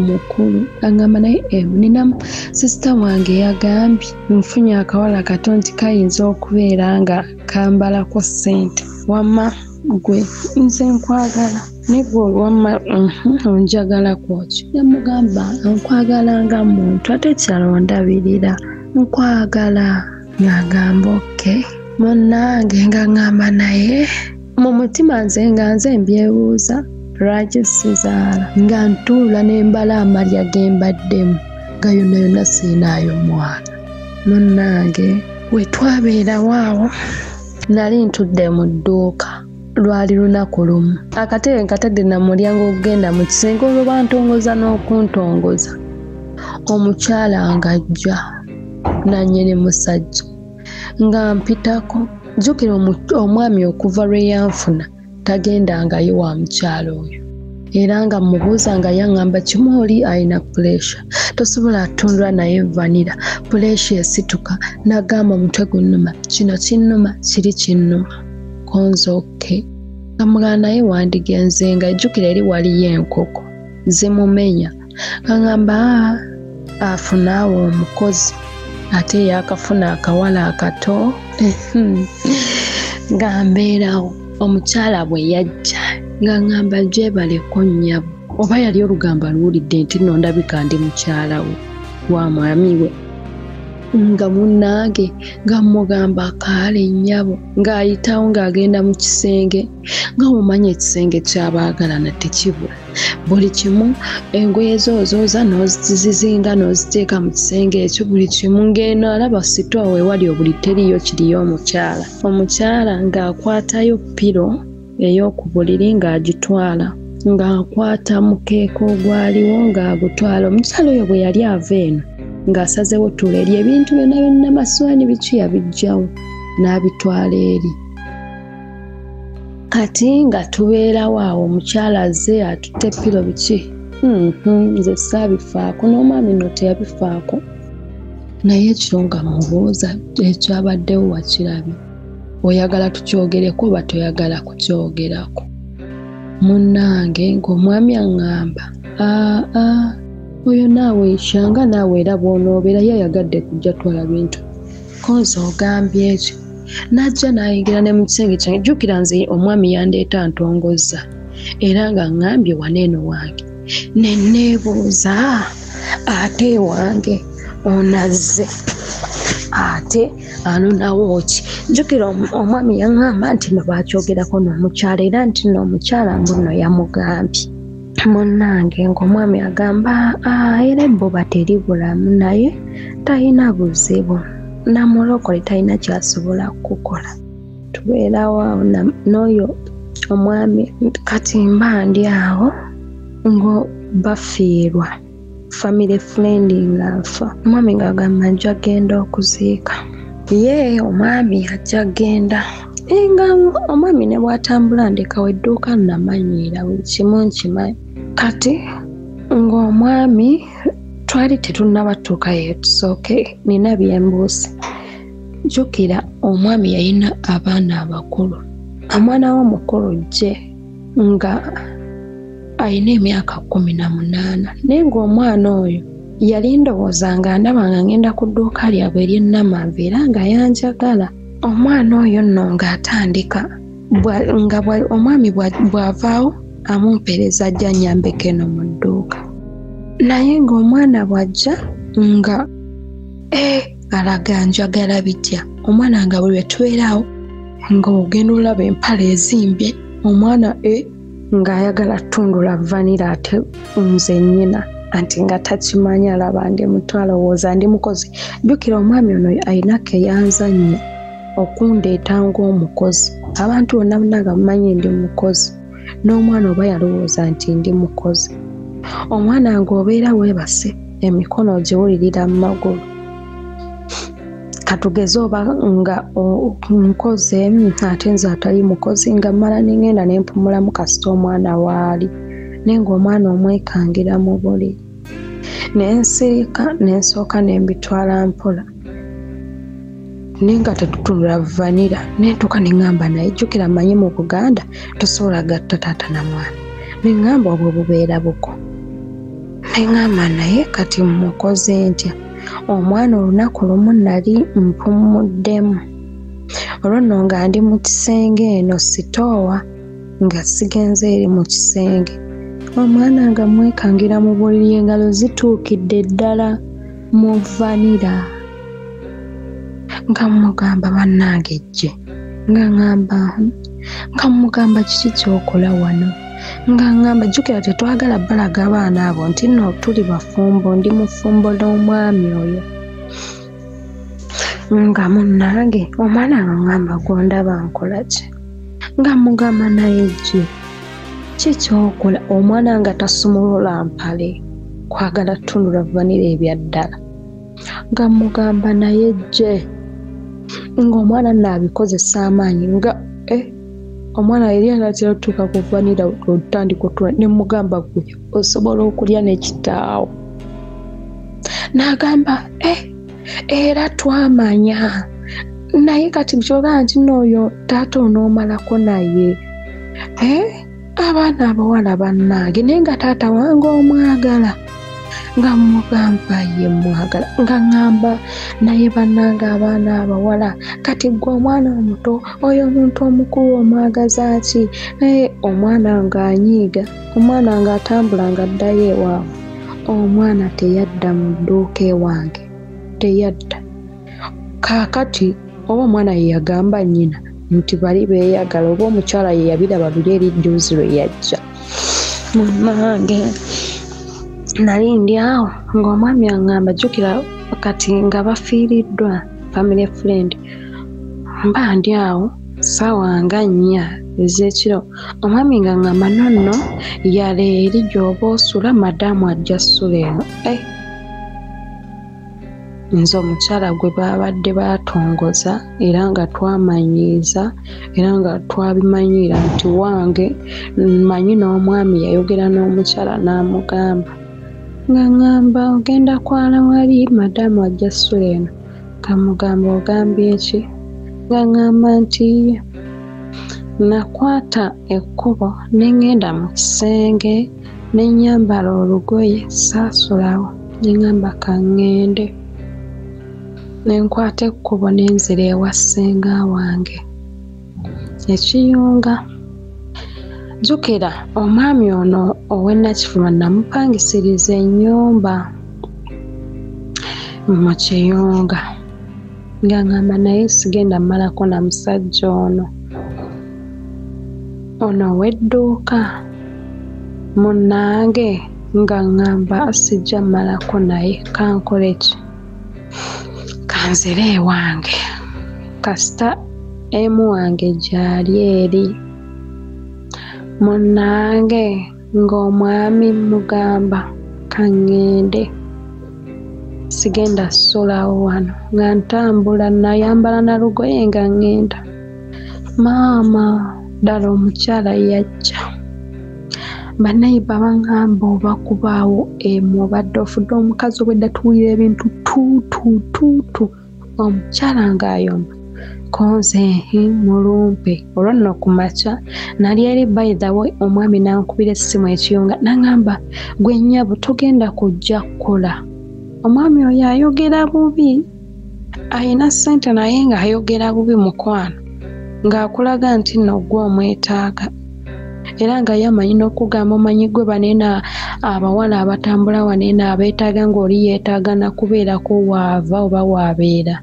mukulu agamba naye nina sisita wange yagambye nfunye akawala kato nti kayinza okubeera nga kambalako ssente wamma gwe nze nkwagala negwe olwamma onjagala kwokyo yamugamba nkwagala nga muntu ate kyalondabirira nkwagala ng'agamba oke munnange nga ngamba naye mu mutima nze mbyebuuza lwaki sizaala nga ntuula n'embala amalya ge mbaddemu nga yonna siinaayo mwana munnange we twabeerawo awo nali ntudde mu dduuka lwali lunaku lumu akatebe nkatadde na mulyango okugenda mu kisenge olwo bantongoza n'okuntongoza omukyala ng'ajja nannyini musajja nga mpitako jjukira omwami okuva lwe yanfuna tagendangayo wa mukyala oyo era nga mubuuza nga yaŋŋamba kimu oli alina puleesha tosobola kutundula naye vanira puleesha esituka n'agamba omutwe gunnuma kino kinnuma kiri kinnuma konzoke ngamugana naye wandigenze nga jjukira eri waliyo enkoko zimumenya ngamba afuna awo omukozi ate yakafuna akawala akato nga mbeerawo omukyala bwe yajja nga ngamba gyebaleko nnyabo oba yali olugamba luwulidde nti nno ndabika ndi mukyala we wa mwami we nga munnange nga mugamba akaala ennyabo ng'ayitawo ng'agenda mu kisenge nga mumanyi ekisenge ky'abaagalana tekibula buli kimu engoye zozooza n'ozizinga n'oziteeka mu kisenge ekyo buli kimu ng'eno alaba sitoowa ewali obuli teriyo kiriyo omukyala ng'akwatayo piro ey'oku buliri ng'agitwala ng'akwata mukeeka ogwaliwo ng'agutwala omukyala oyo bwe yali ava eno ng'asazewo tuula eri ebintu byonna maswani biki yabiggyawo n'abitwala eri kati nga tubeerawo awo omukyala azze atutte piro biki nze saabifaako n'omwami no teyabifaako naye ekiro nga mubuuza ekyabaddewo wakirabye oyagala tukyogereko oba toyagala kukyogerako munnange ng'omwami aŋŋamba oyo naawe ishanga naawe era bw'onoobeera yayagadde kujja twala bintu konza ogambye ekyo najja nayingira ne mu kisenge kyange jjukira nze omwami yandeeta ntongozza era nga ŋŋambye waneeno wange ne neebuuza ate wange onazze ate anonawo ki jjukira omwami yaŋŋamba nti no baakyogerako n'omukyala era nti n'omukyala mbuno yamugambye munnange ng'omwami agamba era ebbuba teri bulamu naye talina buzibu namulokole talina kyasobola kukola tubeerawo awo n'oyo omwami kati mba ndi awo ngo bafiirwa family friend ng'afa omwami ng'agamba nja genda okuziika ye omwami ajja genda nga omwami ne bw'atambula ndekawo edduuka namanyiira buli kimu nkimanyi kati ng'omwami twali tetunnabatuuka yetusooke nina byembuusi jjukira omwami yalina abaana abakulu. Omwana w'omukulu gye nga alina emyaka 18 naye ng'omwana oyo yali ndowooza nga ndaba nga ngenda ku dduuka lyabwe ery'ennamanva era nga yanjagala. Omwana oyo nno ng'atandika nga omwami bw'avaawo amumpeereza ajja nnyambeko eno mu dduuka. Naye ng'omwana bw'ajja nga alaga njagala bitya. Omwana nga buli lwe tubeerawo ng'ogenda olaba empale ezimbye, omwana ng'ayagala ttundula vanira ate nze nnyina anti nga takimanyi alaba ndi muto alowooza ndi mukozi. Jjukira omwami ono alina keyanzannya okundeeta ng'omukozi. Abantu bonna nga bamanyi ndi mukozi, n'omwana oba yalowooza nti ndi mukozi. Omwana ng'obeera weebase emikono giwulirira mu magulu. Katugeze oba nga nkoze ate nze atali mukozi nga mmala n'engenda ne mpumulamu kasita omwana waali. Naye ng'omwana omwekangira mu buliri. Ne nsirika ne nsooka ne mbitwala mpola. Naye nga tetutundula vanira. Ne ntuuka ne ŋŋamba naye jjukira mmanyi mu Buganda tosobola gatta taata na mwana. Ne ŋŋamba obwo bubeera buko. Ne ŋŋamba naye kati mukoze ntya? Omwana olunaku lumu nali mpumuddemu. Olwo nno nga ndi mu kisenge eno sitoowa nga sigenze eri mu kisenge. Omwana nga mwekangira mu buliri engalo zituukidde ddala mu vanira. Nga mugamba bannange ejje. Nga ŋŋamba nga mugamba kiki ky'okola wano? Nga ŋŋamba jjukira tetwagala balaga abaana abo nti nno tuli bafumbo, ndi mu ffumbo l'omwami oyo. Nga munnange omwana nga ŋŋamba gw'ondaba nkola ki? Nga mugamba naye ejje. Ki ky'okola? Omwana nga tasumulula mpale kwagala ttundula vanira ebya ddala. Nga mugamba naye ejje. Ng'omwana naabikozesa amaanyi nga omwana yali anatera otuuka ku vanira otandika otula ne mugamba gwe osobola okulya n'ekitaawo. N'agamba era twamanya naye kati kyogala nti n'oyo taata onoomalako naye. Abaana abawala bannange naye nga taata wange omwagala. Nga mugamba ye mwagala. Nga ŋŋamba naye bannange abaana abawala kati gwe omwana omuto oyo omuntu omukulu omwagaza ki? Omwana ng'anyiiga, omwana ng'atambula ng'addayo ewaabwe. Omwana teyadda mu dduuka ewange, teyadda. Kaakati oba omwana ye yagamba nnyina nti bali beeyagala oba omukyala ye yabiraba biri erijjuuzi lwe yajja. Munnange nali ndi awo ng'omwami aŋŋamba jjukira kati nga bafiiriddwa family friend. Mba ndi awo ssaawa nga 4 ez'ekiro. Omwami nga aŋŋamba nonno yala eri gy'oba osula madamu ajja ssula eno. Nze omukyala gwe baabadde baatongoza era nga twamanyiiza era nga twabimanyiira nti wange mmanyi n'omwami yayogera n'omukyala n'amugamba. Nga ŋŋamba ogenda kwala wali madamu ajja ssula eno. Kamugamba ogambye ki? Nga ŋŋamba nti nakwata ekkubo ne ŋŋenda mu kisenge ne nnyambala olugoye saasulawo. Ne ŋŋamba ka ŋŋende. Ne nkwata ekkubo ne nzira ewa ssenga wange ekiyunga. Jjukira omwami ono ow'Ennakifuma namupangisiriza ennyumba mu Kiyunga. Nga ŋŋamba naye sigenda mmalako na musajja ono ow'edduuka munnange. Nga ŋŋamba sijja mmalako naye kankole ki? Kanzire ewange kasita emu wange gyali eri. Munnange ng'omwami mugamba kaŋŋende sigenda ssulawo wano nga ntambula nayambala na lugoye nga ŋŋenda. Maama ddala omukyala yajja. Bannayiba baŋŋamba oba kubaawo emu obadde ofudde omukazi obwedda tuwulira ebintu tuutu omukyala ng'ayoma konze mulumpe olwo nno ku makya nali eri by the way omwami n'ankubira essimu ekiyunga n'aŋŋamba gwe nnyabo togenda kujja kukola omwami oyo ayogera bubi ayina ssente naye ng'ayogera bubi mukwano ng'akulaga nti nno gwe omwetaaga era nga yamanyi n'okugamba omanyi gwe baneena abawala abatambula waneena abeetaaga ng'oli yeetaaga na kubeerako waava oba waabeera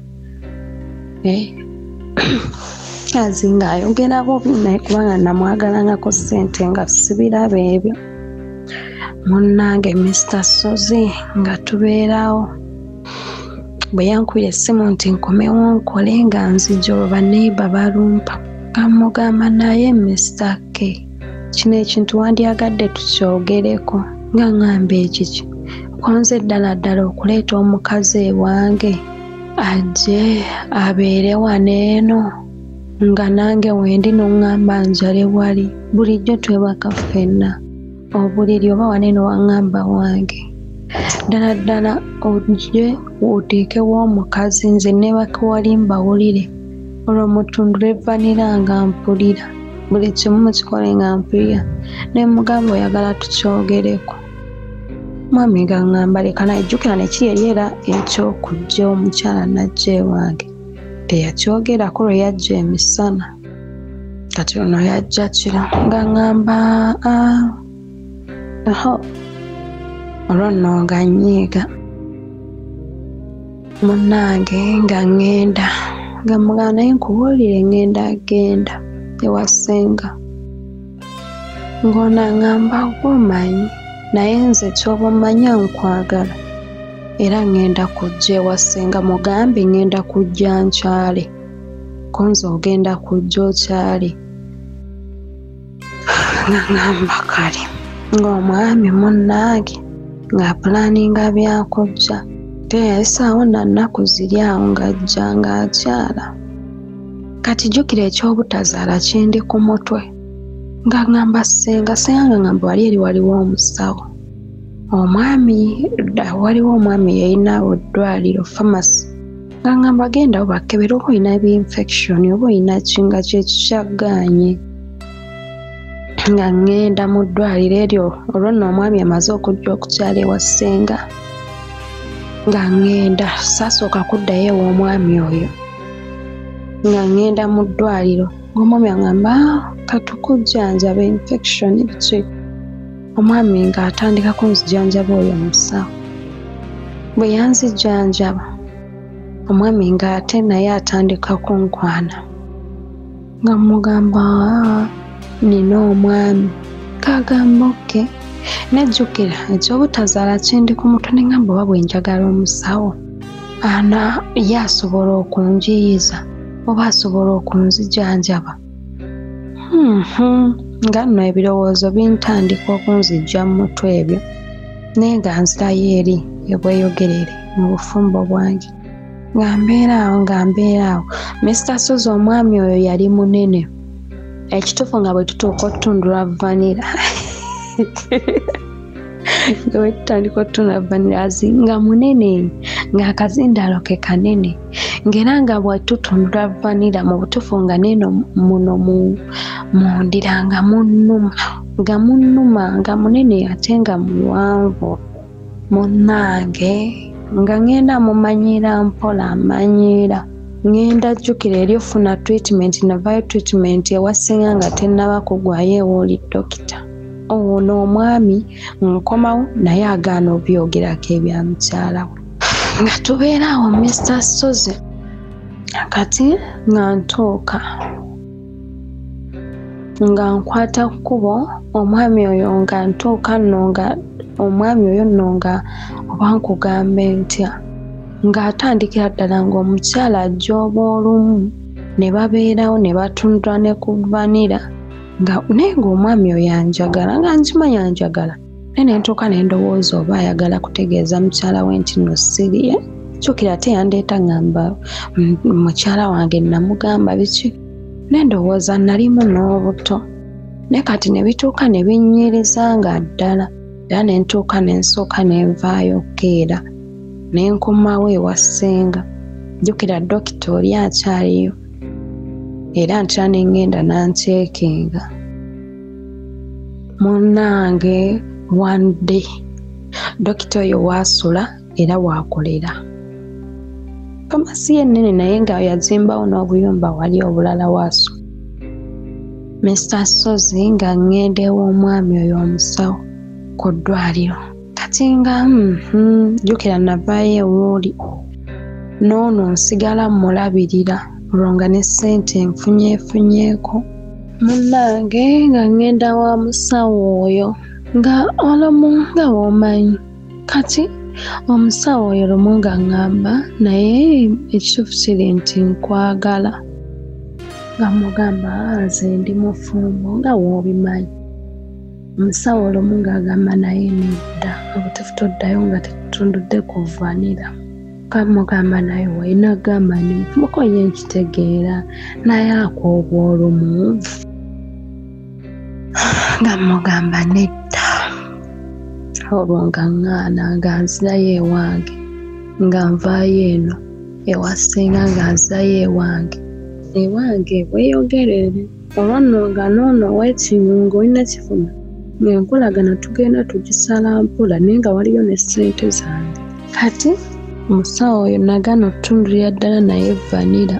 azi ng'ayogera bubi naye kubanga namwagalangako ssente nga sibiraba ebyo munnange Mr. Sozi nga tubeerawo bwe yankubira essimu nti nkomewo nkole nga nzija olwo baneiba balumpa kamugamba naye Mr. K kino ekintu wandyagadde tukyogereko nga ŋŋamba ekiki konze ddala okuleeta omukazi ewange ajje abeere waneeno nga nange wendi n'oŋŋamba njale wali bulijjo twebaka ffenna obuliri oba waneeno waŋŋamba wange ddala ojje oteekewo omukazi nze neebaka wali mbawulire olwo mutundule vanira nga mpulira buli kimu mukikole nga mpulira ne mugamba oyagala tukyogereko mwami nga ŋŋamba leka najjukira nekiri eri era ekyokujja omukyala najja ewange teyakyogerako lwe yajja emisana kati ono yajja kiro nga ŋŋamba olwo nno nga nnyiiga munnange nga ŋŋenda nga mugamba naye nkubuulire ŋŋenda ewasenga ng'ona ŋŋamba gw'omanyi naye nze ky'oba omanya nkwagala era ŋŋenda kujja ewasenga mugambe ŋŋenda kujja nkyale konze ogenda kujja okyale nga ŋŋamba kale ng'omwami munnange ng'apulaninga byakujja teyayisaawo na nnaku ziri awo ng'ajja ng'akyala kati jjukira eky'obutazaala kindi ku mutwe nga ŋŋamba senga ŋŋamba wali eri waliwo omusawo omwami waliwo omwami yalina eddwaliro famasi nga ŋŋamba gendawo bakebera oba olina ebinfection oba olina kinga kyekikyaggaanye nga ŋŋenda mu ddwaliro eryo olwo nno omwami amaze okujja okukyala ewa ssenga nga ŋŋenda saasooka kuddayo ew'omwami oyo nga ŋŋenda mu ddwaliro ng'omwami aŋŋamba katukujjanjaba infection biki omwami ng'atandika kunzijanjaba oyo omusawo bwe yanzijanjaba omwami ng'ate naye atandika kunkwana nga mugamba nina omwami kagamba oke nejjukira eky'obutazaala kindi ku mutwe ne ŋŋamba oba bwe njagala omusawo ana ye asobola okunjiyiza oba asobola okunzijanjaba nga nno ebirowoozo bintandika okunzijja mu mutwe ebyo naye nga nzirayo eri ebweyogerere mu bufumbo bwange nga mbeeraawo Mr. Sozi omwami oyo yali munene ekituufu nga bwe tutuuka otutundula vanira nga bwe tutandika otutundula vanira nga munene ng'akazindaalo ke kanene ng'era nga bwe tutundula vanira mu butuufu nga neeno muno mundira nga munnuma nga munene ate nga muwanvu munnange nga ŋŋenda mumanyira mpola amanyiira ŋŋenda jjukira eri ofuna treatment navayo treatment ewasenga nga tennaba kugwayo ewooli dokita ono omwami nkomawo naye agaana obyogerako ebya mukyala we nga tubeeraawo Mr. Sozi kati nga ntuuka nga nkwata kkubo omwami oyo nga ntuuka nno nga omwami oyo nno nga oba nkugambe ntya ng'atandikira ddala ng'omukyala ajja oba olumu ne babeerawo ne batundula ne ku vanira naye ng'omwami oyo anjagala nga nkimanya anjagala naye ne ntuuka ne ndowooza oba ayagala kutegeeza mukyala we nti nno siriye jjukira teyandeeta ŋŋamba mukyala wange namugamba biki ne ndowooza nalimu n'obuto naye kati ne bituuka ne binnyiriza nga ddala era ne ntuuka ne nsooka ne nvaayo keera ne nkomawo ewa ssenga jjukira dokita oli akyaliyo era ntera ne ngenda nanceekinga. Munnange one day dokita oyo waasula era waakolera. Kamasi ennene naye nga yazimbawo n'obuyumba wali obulala waasula. Mr. Sozi nga ngenda ew'omwami oyo omusawo ku ddwaliro. Kati nga jjukira navaayo ew'oli n'ono nsigala mulabirira olwo nga ne ssente nfunyeefunyeeko. Munnange nga ngenda wa musawo oyo nga olumu nga bw'omanyi. Kati omusawo oyo lumu nga ŋŋamba naye ekituufu kiri nti nkwagala. Nga mugamba nze ndi mufumbo nga w'obimanyi. Omusawo olumu ng'agamba naye nedda obutefu toddayo nga tetutundudde kuvanira. Kamugamba naye walina gamba ndi mufumuko ye nkitegeera naye akwobwa olumu. Nga mugamba nedda. Olwo nga ŋŋaana nga nzirayo ewange nga nvaayo eno ewa ssenga nga nzirayo ewange weeyogerere olwo nno nga noono weekiyungu olina kifuna ng'enkolagana tugenda tugisala mpola naye nga waliyo ne ssente zange. Kati omusawo oyo nagaana okutundulira ddala naye vanira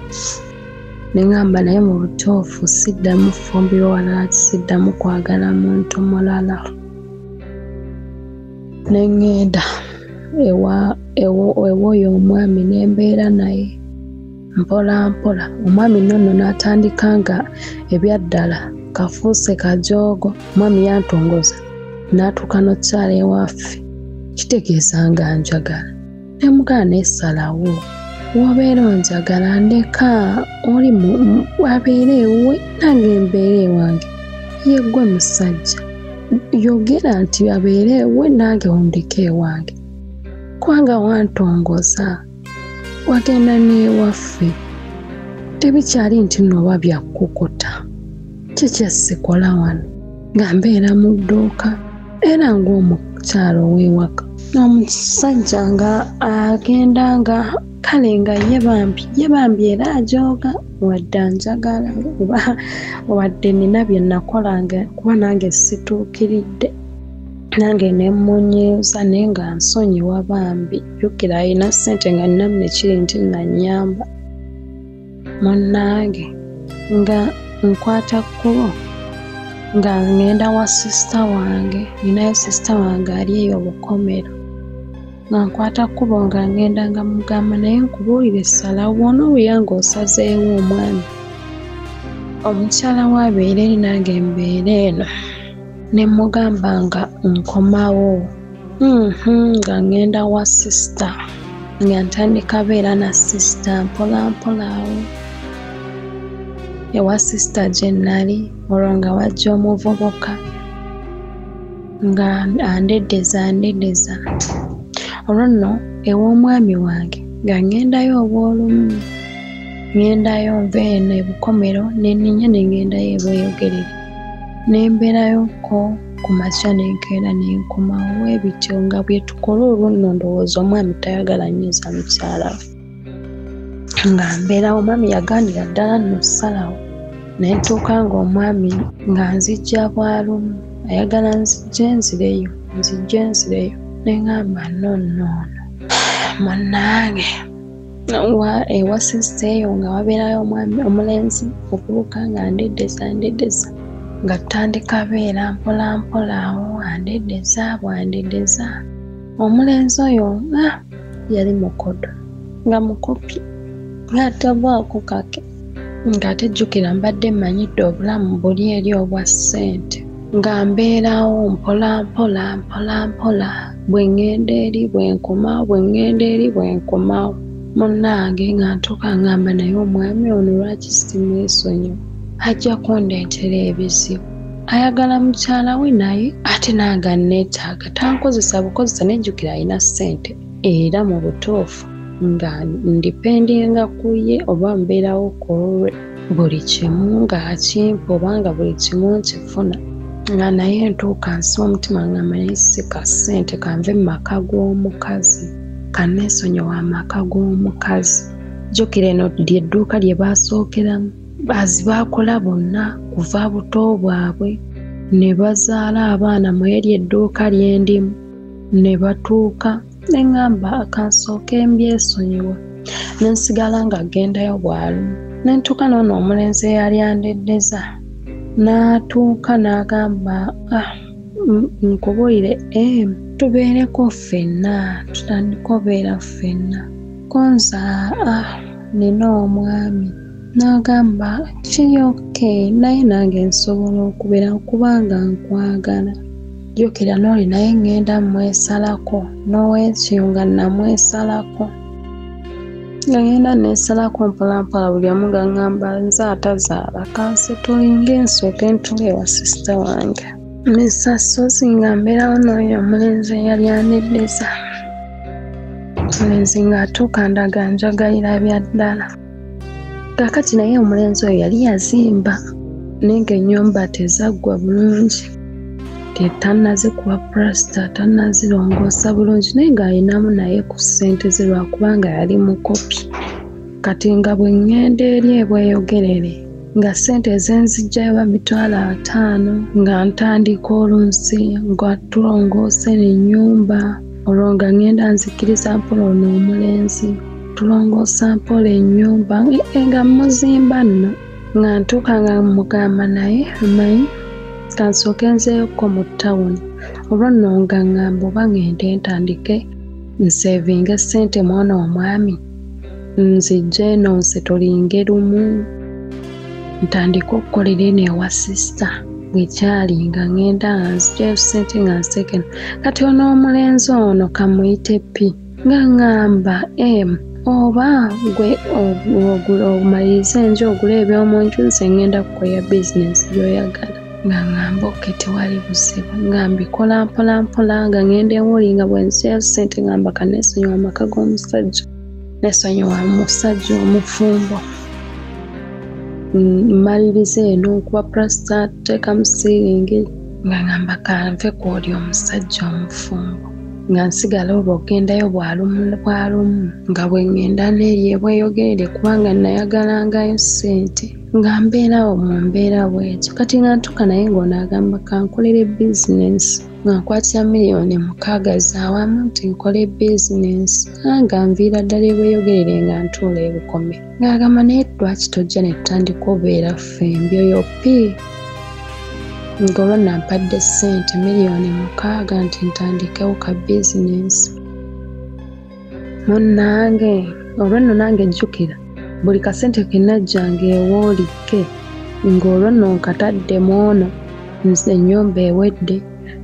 ne ŋŋamba naye mu butuufu siddamu fumbiro walala siddamu kwagala muntu mulala. Ne ŋŋenda ew'oyo omwami ne mbeera naye mpola mpola. Omwami nonno n'atandika nga ebyaddala kafuuse kajoogo. Omwami yantongoza n'atuuka n'okukyala ewaffe kitegeeza nga njagala. Ne mugala neesalawo wobeera onjagala ndeka oli wabeera ewuwe nange mbeera ewange. Ye ggwe musajja yogera nti abeera ewuwe nange ondeka ewange. Kubanga wantongoza wagenda n'ewaffe tebikyali nti nooba byakukota. Kiki sikola wano nga mbeera mu dduuka era ng'omukyalo w'ewaka. Omusajja nga agenda nga kale nga ye bambi era ajooga wadde anjagala wadde nina bye nakolanga kuba nange situukiridde nange ne mmunyeeza naye nga nsonyiwa bambi. Jjukira alina ssente nga ninamu ne kiri nti nanyamba. Munnange nga nkwata kkubo nga ngenda wa sisita wange. Ninayo sisita wange ali eyo Bukomero. Nga nkwata kkubo nga ngenda nga mugamba naye nkubuulire essalawo bw'ona obuyanga osazeewo omwami omukyala w'abeera eri nange mbeera eno. Ne mugamba nga nkomawo nga ngenda wa sisita nga ntandika beera na sisita mpola mpola awo ewa sisita gye nnali. Olwo nga wajja omuvubuka nga andeddeza. Olwo nno ew'omwami wange nga ngendayo obw'olumu ngendayo nva eno e Bukomero nenninya ne ngendayo ebweyogerere ne mbeerayoko ku makya ne nkeera ne nkomawo ebityo nga bwe tukola. Olwo nno ndowooza omwami tayagala nnyoza mukyala we nga mbeerawo. Omwami yagaanira ddala nno ssalawo naye ntuuka ng'omwami nga nzijja bwalumu ayagala nzijje nzireyo. Ne ŋŋamba nonno munnange ewa sisita eyo nga wabeerayo omwami omulenzi okubuuka nga ndeddeza nga tutandika beera mpola mpola awo bw'andeddeza. Omulenzi oyo yali mukodo nga mukopi ng'atavaako kake ng'ate jjukira mbadde mmanyidde obulamu buli eri obwa ssente nga mbeerawo mpola mpola bwe ŋŋenda eri bwe nkomawo. Munnange nga ntuuka ŋŋamba naye omwami ono lwaki simwesonyiwa ajja kundeetera ebizibu. Ayagala mukyala we naye ate nange anneetaaga tankozesa bukozesa. Nejjukira alina ssente era mu butuufu nga ndipendinga ku ye oba mbeerawo ku lwe buli kimu ng'akimpa obanga buli kimu nkifuna. Nga naye ntuuka nsiba omutima ngamba naye si ka ssente kanve mu maka g'omukazi kanneesonyiwa amaka g'omukazi. jjukira eno ly'edduuka lye baasookeramu bakola bonna kuva buto bwabwe ne bazaala abaana mu eri edduuka ly'endimu ne batuuka ne ŋŋamba akansooke mbyesonyiwa ne nsigala ng'agendayo bw'alumu ne ntuuka n'ono omulenzi eyali andeddeza n'atuuka n'agamba nkubuulire tubeereko ffenna tutandika obeera ffenna konza nina omwami n'agamba kiri oke naye nange nsobola okubeera kubanga nkwagala jjukira n'oli naye ŋŋenda mwesalako n'owekyo nga namwesalako nga ŋŋenda neesalako mpolampola buli omu nga ŋŋamba nze atazaala kanse tulinga ensooke ntule ewa sisita wange misasozi nga mbeerawo n'oyo omulenzi eyali aneddeza omulenzi ng'atuuka ndaga njagalira bya ddala kaakati naye omulenzi oyo yali yazimba naye ng'ennyumba tezaggwa bulungi tetannazikuba pulasita tannazirongoosa bulungi naye ng'alinamu naye ku ssente ze lwakubanga yali mukopi kati nga bwe ŋŋenda eri ebweyogerere nga ssente ezenzijjayo $5,000 nga ntandika olunsi nga tulongoose n'ennyumba olwo nga ŋŋenda nzikiriza mpola ono omulenzi tulongoosa mpola ennyumba nga muzimba nno nga ntuuka nga mugamba naye amanyi kansooke nzeeyokko mu ttawuni olwo nno nga ŋŋamba oba ŋŋende ntandike nseevinga ssente mwana omwami nzijja eno nze tulinge lumu ntandika okukolera eno ewa sisita bwekyali nga ŋŋenda nga nzijjayo ssente nga nsekeno kati ono omulenzi ono kamuyite pi nga ŋŋamba oba gwe omalirize enjo ogula ebyomunju nze ŋŋenda kukoya bizinesi gy'oyagala nga ŋŋamba oke tewali buzibu nga mbikola mpolampola nga ŋŋenda ewuli nga bwe nzijjayo ssente ŋŋamba kaneesonyiwa amaka g'omusajja neesonyiwa omusajja omufumbo mmaliriza eno okuba pulasita tuteekamu siiringi nga ŋŋamba kanve kw'oli omusajja omufumbo nga nsigala olwo ogendayo bwalumu nga bwe ŋŋenda n'eri ebweyogerere kubanga nayagalangayo ssente nga mbeerawo mu mbeera bw'ekyo kati nga ntuuka naye ng'onaagamba kankolere bizinesi nga nkwatira $6,000 zaawamu nti nkole bizinesi nga nviira ddala ebweyogerere nga ntuula ebukome ng'agamba naye lwaki tojja ne tutandika obeera ffembi oyo pi ng'olwo nampadde ssente $6,000 nti ntandikewo ka bizinesi munnange olwo nno nange jjukira buli kasente ke najjanga ewoolike ng'olwo nno nkataddemu ono nze ennyumba ewedde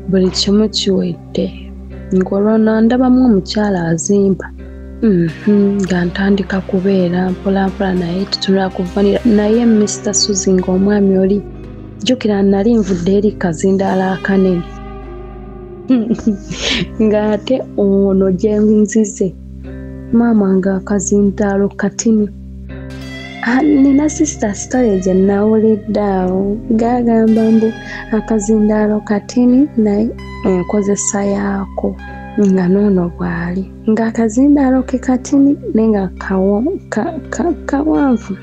buli kimu kiwedde ng'olwo nandabamu omukyala azimba nga ntandika kubeera mpolampola naye tutunula kuvanira naye Mr. Suzy ng'omwami oli jjukira nali nvudde eri kazindaala akanene ng'ate ono gye nzize maama ng'akazindaalo katini nina sisita sitole gye nawulidde awo gagamba mbu akazindaalo katini naye enkozesa yaako nga noono bw'ali ng'akazindaalo ke katini naye nga kawanvu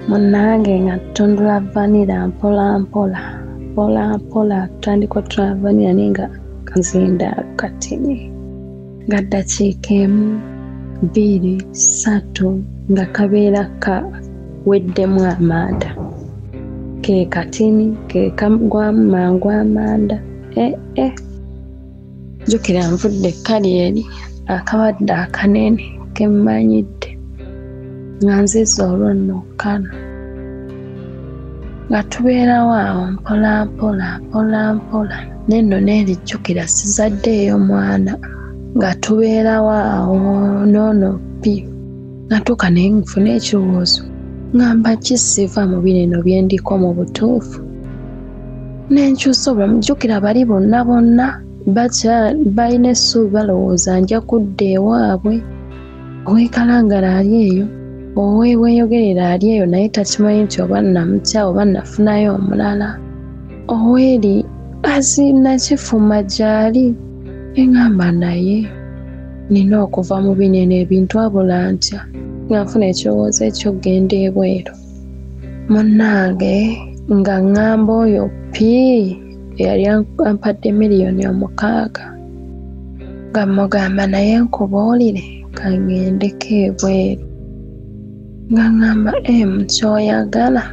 munnange nga tutundula vanira mpolampola tutandika otula vanira naye nga kazindaalo katini nga ddakiika 1, 2, 3 nga kabeera kaweddemu amanda ke katini ke kagwamu mangu amanda jjukira nvudde ekkali eri akabadde akanene kemmanyidde nga nziza olwo nno kano nga tubeerawo awo mpolampola nenno neerijjukira sizaddeeyo mwana nga tubeerawo awo noono pi natuuka naye nfuna ekirowoozo ngamba kisiva mu bineno bye ndiko mu butuufu nenkyusa obulamu jjukira bali bonna balina essuubi balowooza nja kudda ewaabwe oweekalangala ali eyo oweebweyogerera ali eyo naye takimanyi nti oba namutya oba nafunayo omulala oweeri azinakifuma gy'ali eŋŋamba naye nina okuva mu binene ebintu abula ntya nga nfuna ekirowoozo eky'okugenda ebweru. Munnange nga ŋŋamba oyo yali ampadde $6,000,000 nga mugamba naye nkubuulire kangendeko ebweru. Nga ŋŋamba kyoyagala?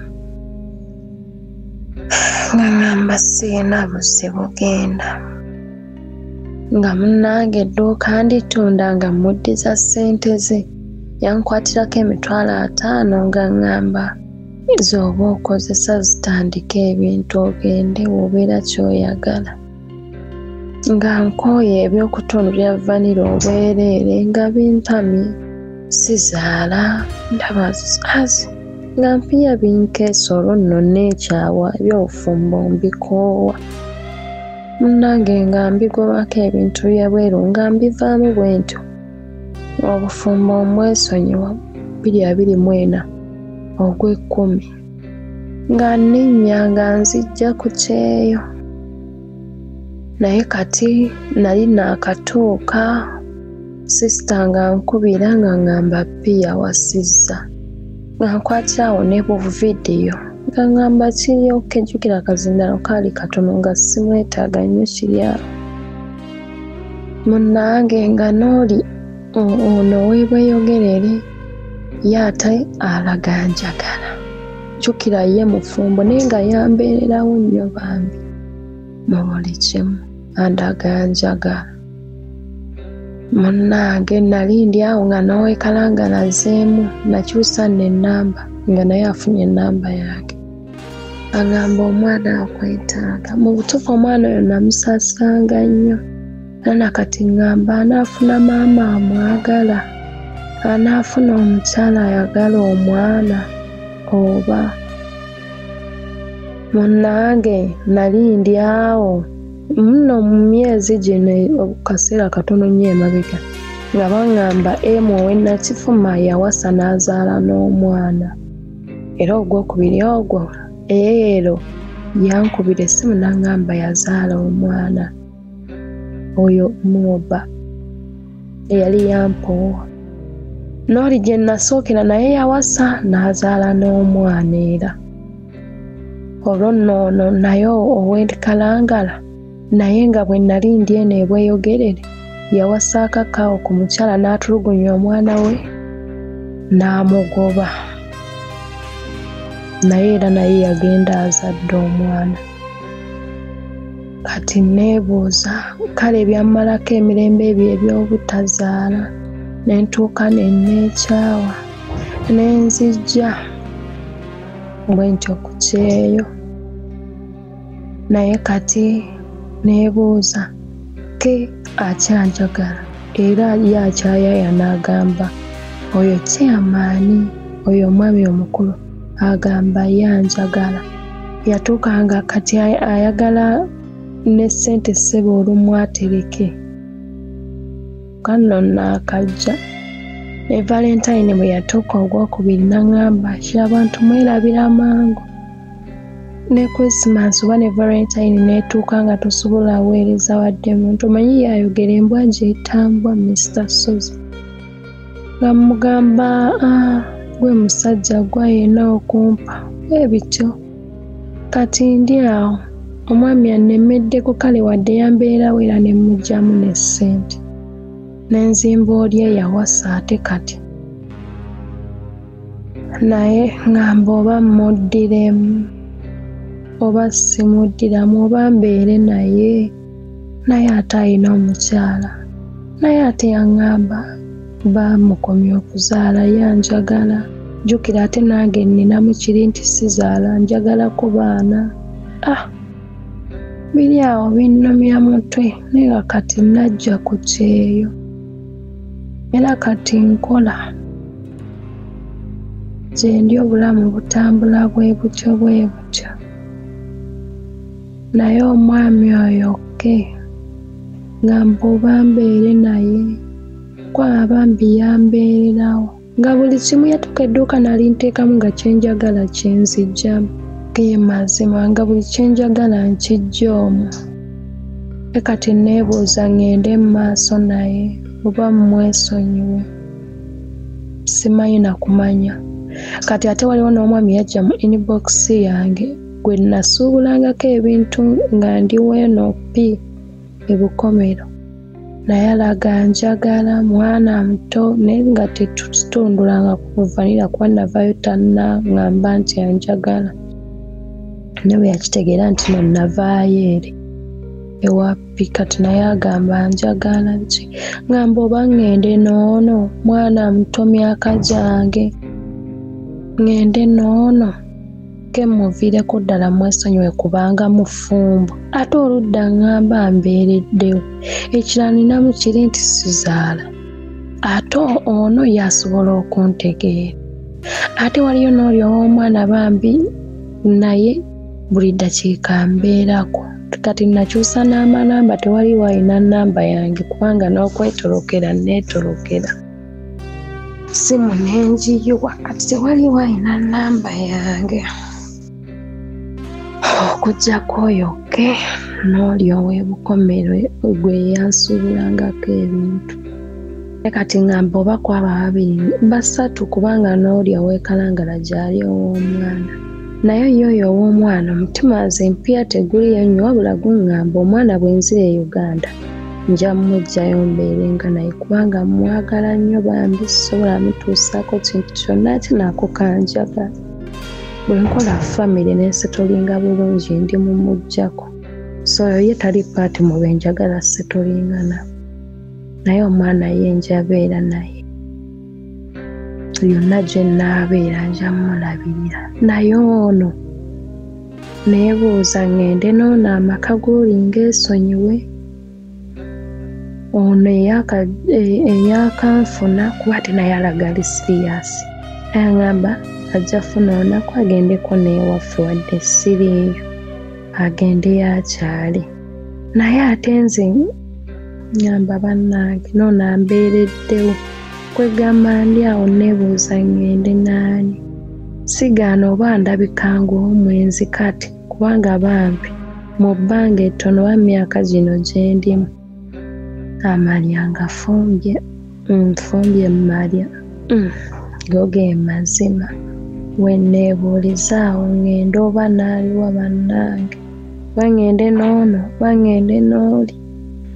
Nga ŋŋamba sirina buzibu genda. Nga munnange edduuka nditunda nga muddiza ssente ze. Yankwatirako $5,000 nga ŋŋamba z'oba okozesa zitandika ebintu ogende obeera kyoyagala. Nga nkooye eby'okutundulira vanira obwereere nga bintamye sizaala ndaba azi nga mpiya binkeesa olwo nno neekyawa eby'obufumbo mbikoowa. Munnange nga mbigobako ebintu by'ebweru nga mbivaamu bwentyo. Obufumbo mbwesonyiwa 2024 ogw'Ekumi nga nninnya nga nzijja ku kyeyo. Naye kati nali naakatuuka sisita nga nkubira nga ŋŋamba yawasizza. Nga nkwatirawo ne bu vidiyo nga ŋŋamba kiri okujjukira akazindalo kaali katono nga simwetaaga nnyo kiri awo. Munnange nga n'oli ono weebweyogerere ye ate alaga njagala. Jjukira ye mufumbo naye nga yambeererawo nnyo bambi mu buli kimu andaga njagala. Munnange nali ndi awo nga n'owekalangalazeemu nakyusa n'ennamba nga naye afunye ennamba yake. Agamba omwana akwetaaga. Mu butuufu omwana oyo namusaasanga nnyo. Nana kati ŋŋamba anaafuna maama amwagala, anaafuna omukyala ayagala omwana oba. Munnange nali ndi awo muno mu myezi gino kaseera katono nnyo emabega nga baŋŋamba ow'Ennakifuma yawasa n'azaala n'omwana. Era ogwokubiri ogwo yankubira essimu n'aŋŋamba yazaala omwana. Oyo Mwoba eyali yampoowa. N'oli gye nasookera naye yawasa n'azaala n'omwana era. Olwo nno naye ow'Enkalangala naye nga bwe nali ndi eno ebweyogerere yawasa akakaawo ku mukyala n'atulugunya omwana we n'amugoba. Naye era naye yagenda azadde omwana. Kati neebuuza kale byammalako emirembe ebyo eby'obutazaala ne ntuuka ne neekyawa ne nzijja bwentyo ku kyeyo. Naye kati neebuuza akyanjagala era ye akyayaya n'agamba oyo kyamaani oyo omwami omukulu agamba yanjagala. Yatuukanga kati ayagala ne ssente ssebe olumu atereke. Kano naakajja ne Valentine bwe yatuuka ogwokubiri n'aŋŋamba abantu mwerabira mangu. Ne Christmas oba ne Valentine neetuuka nga tosobola aweereza wadde muntu omanyi yayogera embwa gy'etambwa Mr. Sozi. Nga mugamba gwe musajja gwa yenna okumpa ebityo. Kati ndi awo omwami annemeddeko kale wadde yambeerawo era ne mmuggyamu ne ssente. N'enzimba oli eyawasa ate kati. Naye ŋŋamba oba mmuddiremu oba simuddiramu oba mbeere naye ate alina omukyala. Naye ate yaŋŋamba bamukomye okuzaala yanjagala. Jjukira ate nange nninamu kiri nti sizaala njagalako baana. Biri awo binnumya mutwe naye kati najja ku kyeyo. Era kati nkola gye ndi obulamu butambula bwe butyo bwe butyo. Naye omwami oyo nga mbuuba mbeere naye kwaba mbi yambeererawo nga buli kimu yatuuka edduuka nali nteekamu nga kyenjagala kyenzijjamu. Ge mazima nga buli kyenjagala nkijja omwo. Kati neebuuza ŋŋende mu maaso naye oba mmwesonyiwe. simanyi nakumanya kati ate waliwo n'omwami yajja mu inbox yange gwe nasuubulangako ebintu nga ndi weno pi ebukomero naye alaga njagala mwana muto naye nga tetutundulanga kumuvanira kuba navayo tannaŋŋamba nti anjagala naye bwe yakitegeera nti no navaayo eri ewapi kati naye agamba njagala ki ngamba oba ŋŋende noono mwana muto myaka gyange ŋŋende noono ke muviireko ddala mwesonyiwe kubanga mufumbo ate oludda ŋŋamba mbeereddewo ekirala ninamu kiri nti sizaala ate ono yasobola okuntegeera ate waliyo n'oli ow'omwana bambi naye buli ddakiika mbeerako kati nakyusa n'amanamba tewali wayina namba yange kubanga n'okwetolokera neetolokera simu nenjiyiwa kati tewali wayina namba yange okuggyako oyo ke n'oli ow'ebukomero gwe yansuubulangako ebintu kati ŋŋamba oba kwaba babiri basatu kubanga n'oli ow'ekalangala gy'ali ow'omwana naye yoyo ow'omwana omutima nze mpya teguliyo nnyo wabula guŋŋamba omwana bwe nzira e Uganda nja mmuggyayo mbeerenga naye kubanga mwagala nnyo bambi sisobola mutuusaako kintu kyonna kinaako kanjagala bwe nkola famire n'ensetolinga bulungi ndi mumuggyako so ye tali paati mu benjagala setolingana naye omwana ye njabeera naye yonna gye nnaabeera nja mmulabirira naye ono neebuuza ŋŋende n'ono amaka g'olinga esonyiwe ono eyakanfuna kuba ate naye alaga ali siriyasi aŋŋamba ajja funa olunaku agendeko n'ewaffe wadde siriiyo agende yakyali naye ate nze ŋŋamba bannange noono ambeereddewo kwegamba ndi awo neebuuza ŋŋende naani sigaana oba ndabikanga omwenzi kati kubanga bambi mu bbanga ettono wa myaka gino gye ndimu amalya nga nfumbye mmalya go ge mazima we neebuulizaawo ŋŋende oba naaliwa bannange baŋŋende n'ono baŋŋende n'oli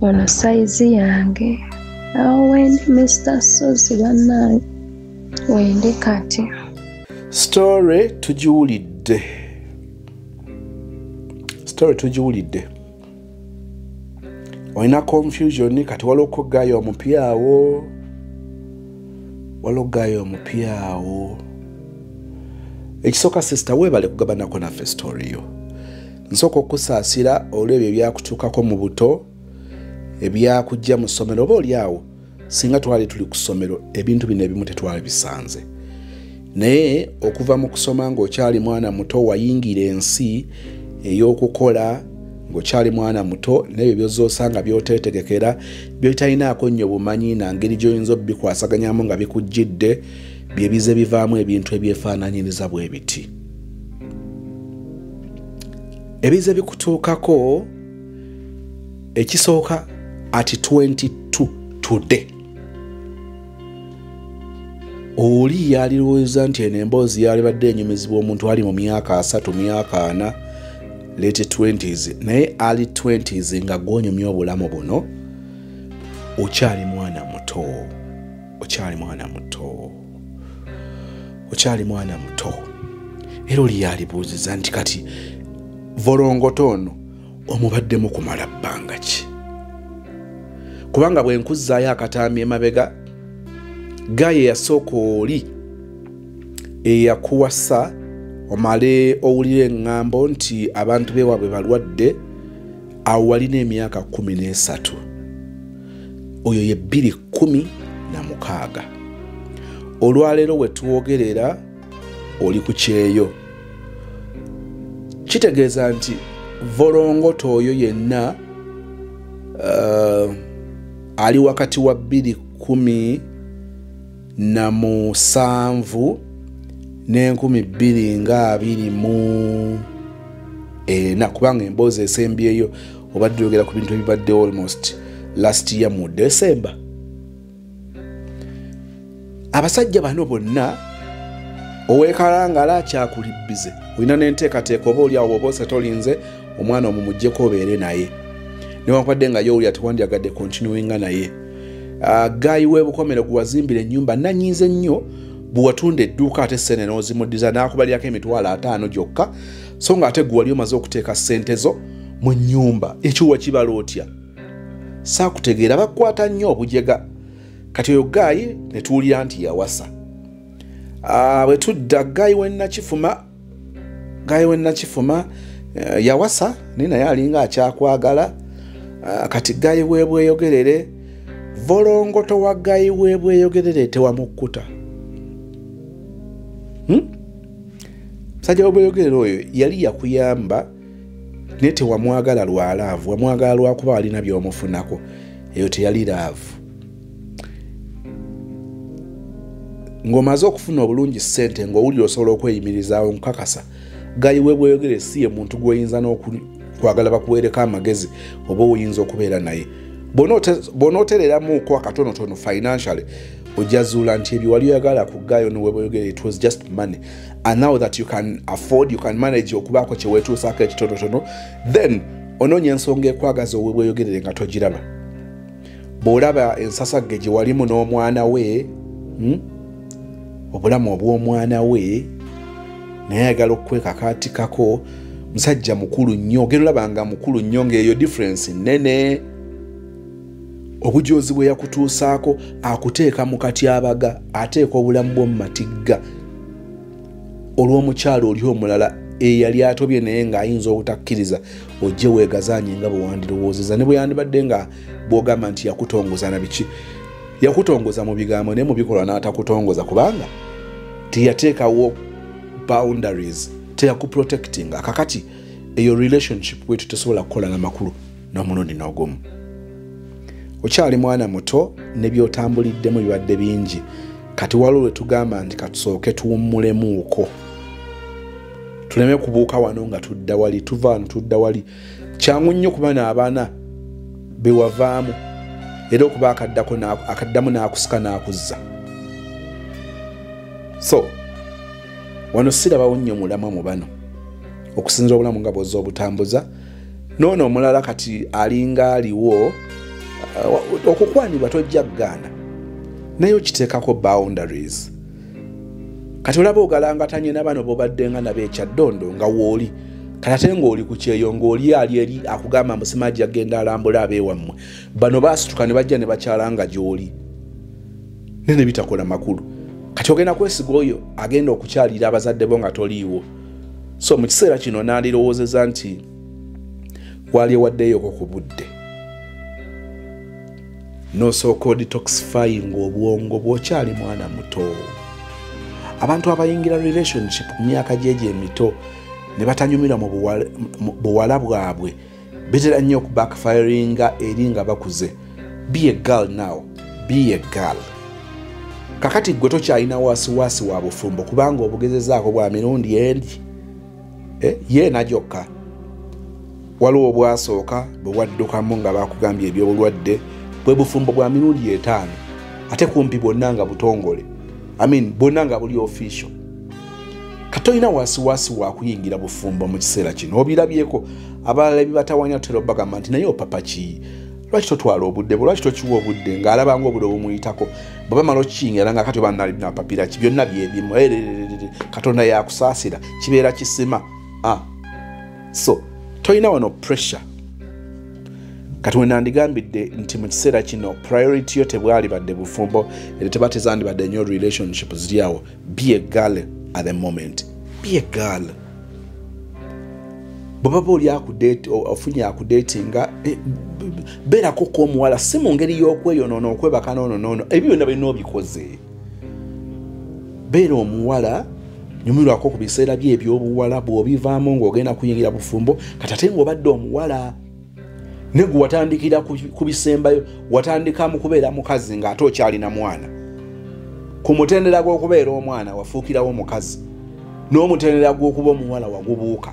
ono sayizi yange awo wendi Mr. Sozi bannange wendi kati story tugiwulidde olina confusion kati waliwo okugaayo omupyaawo ekisooka sister weebale kugabanako naffe story yo nsooka okusaasira olw'ebyo ebyakutuukako mu buto ebyakujja mu ssomero oba oli awo singa twali tuli ku ssomero ebintu bino ebimu tetwali bisanze naye okuva mu kusoma ng'okyali mwana muto wayingira ensi ey'okukola ng'okyali mwana muto n'ebyo by'ozoosanga by'oteetegekera by'otalinaako nnyo bumanyi na ngeri gy'oyinza obikwasaganyamu nga bikujjidde bye bize bivaamu ebintu ebyefaananyiriza bwe biti ebize bikutuukako ekisooka at 22 today oli yalirowooza nti eno emboozi yalibadde enyumizibwa omuntu ali mu myaka 3 myaka 4 late 20s naye ali 20s nga gwonyumya obulamu buno okyali mwana muto era oli yalibuuziza nti kati volongoto ono omubaddemu kumala bbanga ki kubanga bwe nkuzzaayo akatambi emabega gaye yasooka oli eyakuwasa omale owulire eŋŋambo nti abantu beewaabwe balwadde awo walina emyaka 13 oyo ye 2016 olwaleero we tuwogerera oli ku kyeyo kitegeeza nti volongoto oyo yenna ali wakati wa 2017 ne2024 kubanga emboozi esembyeyo obadde yogera ku bintu ebibadde almost last year mu December abasajja bano bonna oweekalangala akyakulibbize olina n'enteekateeka oba oli awo oba ose tolinze omwana omumugyeko obeere naye newankubadde nga yowulira tewandyagadde continuinga naye Guy w'ebukomero gwe wazimbira ennyumba nanyize nnyo bwe watunda edduuka ate ssente n'ozimuddiza n'akubalirako emitwalo 5 gyokka so nga ate gwe wali omaze okuteeka ssente zo mu nnyumba ekiwa kibala otya saakutegeera bakwata nnyo obujega kati oyo Guy ne tuwulira nti yawasa bwe tudda Guy w'ennakifuma yawasa naye alinga akyakwagala kati Guy w'ebweyogerere volongoto wa Guy w'ebweyogerere tewamukkuta musajja w'ebweyogerere oyo yali yakuyamba naye tewamwagala lwalaavu wamwagala lwakuba walina by'omufunako eyo teyali laavu ng'omaze okufuna obulungi ssente ng'owulira osobola okweyimirizaawo nkakasa Guy w'ebweyogerere si ye muntu gw'oyinza n'okwagala bakuweereko amagezi oba oyinza okubeera naye bw'onootereramuuko akatonotono financially ojazuula nti ebyo wali oyagala ku Guy w'ebweyogerere it was just money and now that you can afford you can manage okubaako kye weetuusaako ekitonotono then onoonya ensonga ekwagaza ow'ebweyogerere nga togiraba bw'olaba ensasagge gye walimu n'omwana we obulamu obw'omwana we naye ayagala okwekakaatikako musajja mukulu nnyo ogenda olaba nga mukulu nnyo ng'eyo difference nnene obujozi bwe yakutuusaako akuteeka mu katyabaga ateeka obulamu bw'omu matigga olw'omukyalo oli omulala eyali atobye naye ng'ayinza obutakkiriza ojje weegazaanye nga bwe wandirowoozeza ne bwe yandibadde nga bw'ogamba nti yakutongoza na biki yakutongoza mu bigambo naye mu bikolwa n'atakutongoza kubanga teyateekawo boundaries teyakuprotectinga kakati eyo relationship bwetu tesobola kukola n'amakulu n'omulundi n'ogumu okyali mwana muto ne by'otambuliddemu bibadde bingi kati waliwo lwe tugamba nti katusooke tuwummulemuuko tuleme kubuuka wano nga tudda wali tuva wano tudda wali kyangu nnyo kuba n'abaana bewavaamu era okuba akaddamu n'akusika n'akuzza so wano sirabawo nnyo mulamwa mu bano okusinza obulamu nga bw'ozza obutambuza noono omulala kati alinga aliwo okukwanibwa tojja kugaana naye okiteekako boundaries kati olaba ogalangatanye n'abano b'obadde nga nabo ekyaddondo nga wooli kati ate ng'oli ku kyeyo ng'oli ali eri akugamba musimaji agenda alambula abeewammwe bano baasituka ne bajja ne bakyalanga gy'oli nene bitakola makulu kati ogenda kwesiga oyo agenda okukyalira abazadde bo nga toliiwo so mu kiseera kino n'alirowoozeza nti wali ewaddeyoko ku budde n'osooka detoxifying obwongo bw'okyali mwana muto abantu abayingira relationship mu myaka gyegyo emito ne batanyumira mu buwala bwabwe bitera nnyo okubackfiringa eri nga bakuze be a girl now be a girl kakati gwe tokyalina wasiwasi wa bufumbo kubanga obugezezaako bwa mirundi endi yeena gyokka waliwo obwasooka bwe waddukamu nga bakugambye ebyobulwadde bwe bufumbo bwa mirundi 5 ate kumpi bwonna nga butongole bwonna nga buli official katolina wasiwasi wa kuyingira bufumbo mu kiseera kino obirabyeko abalala bibatawanya tutera obagamba nti naye opapa ki lwaki totwala obudde lwaki tokiwa obudde ng'alaba nga obudde obumuyitako bwe bamala okiyingira nga kati oba papira ki byonna byebimu katonda yakusaasira kibeera kisima so tolina wano pressure kati wenandigambidde nti mu kiseera kino priority yo tebwali badde bufumbo era tebatezandibadde nnyo relationship ziri awo be a girl at the moment be a girl bw'oba oli ofunye akudatinga beerako k'omuwala si mu ngeri y'okweyonoona okwebaka noono ebyo byonna balina obikoze beera omuwala nyumirwako ku biseera bye eby'obuwala bw'obivaamu ng'ogenda kuyingira bufumbo kati ate ng'obadde omuwala ne gwe watandikira ku bisembayo watandika mu kubeera mukazi ng'ate okyalina mwana ku mutendera gw'okubeera omwana wafuukirawo omukazi n'omutendera gw'okuba omuwala wagubuuka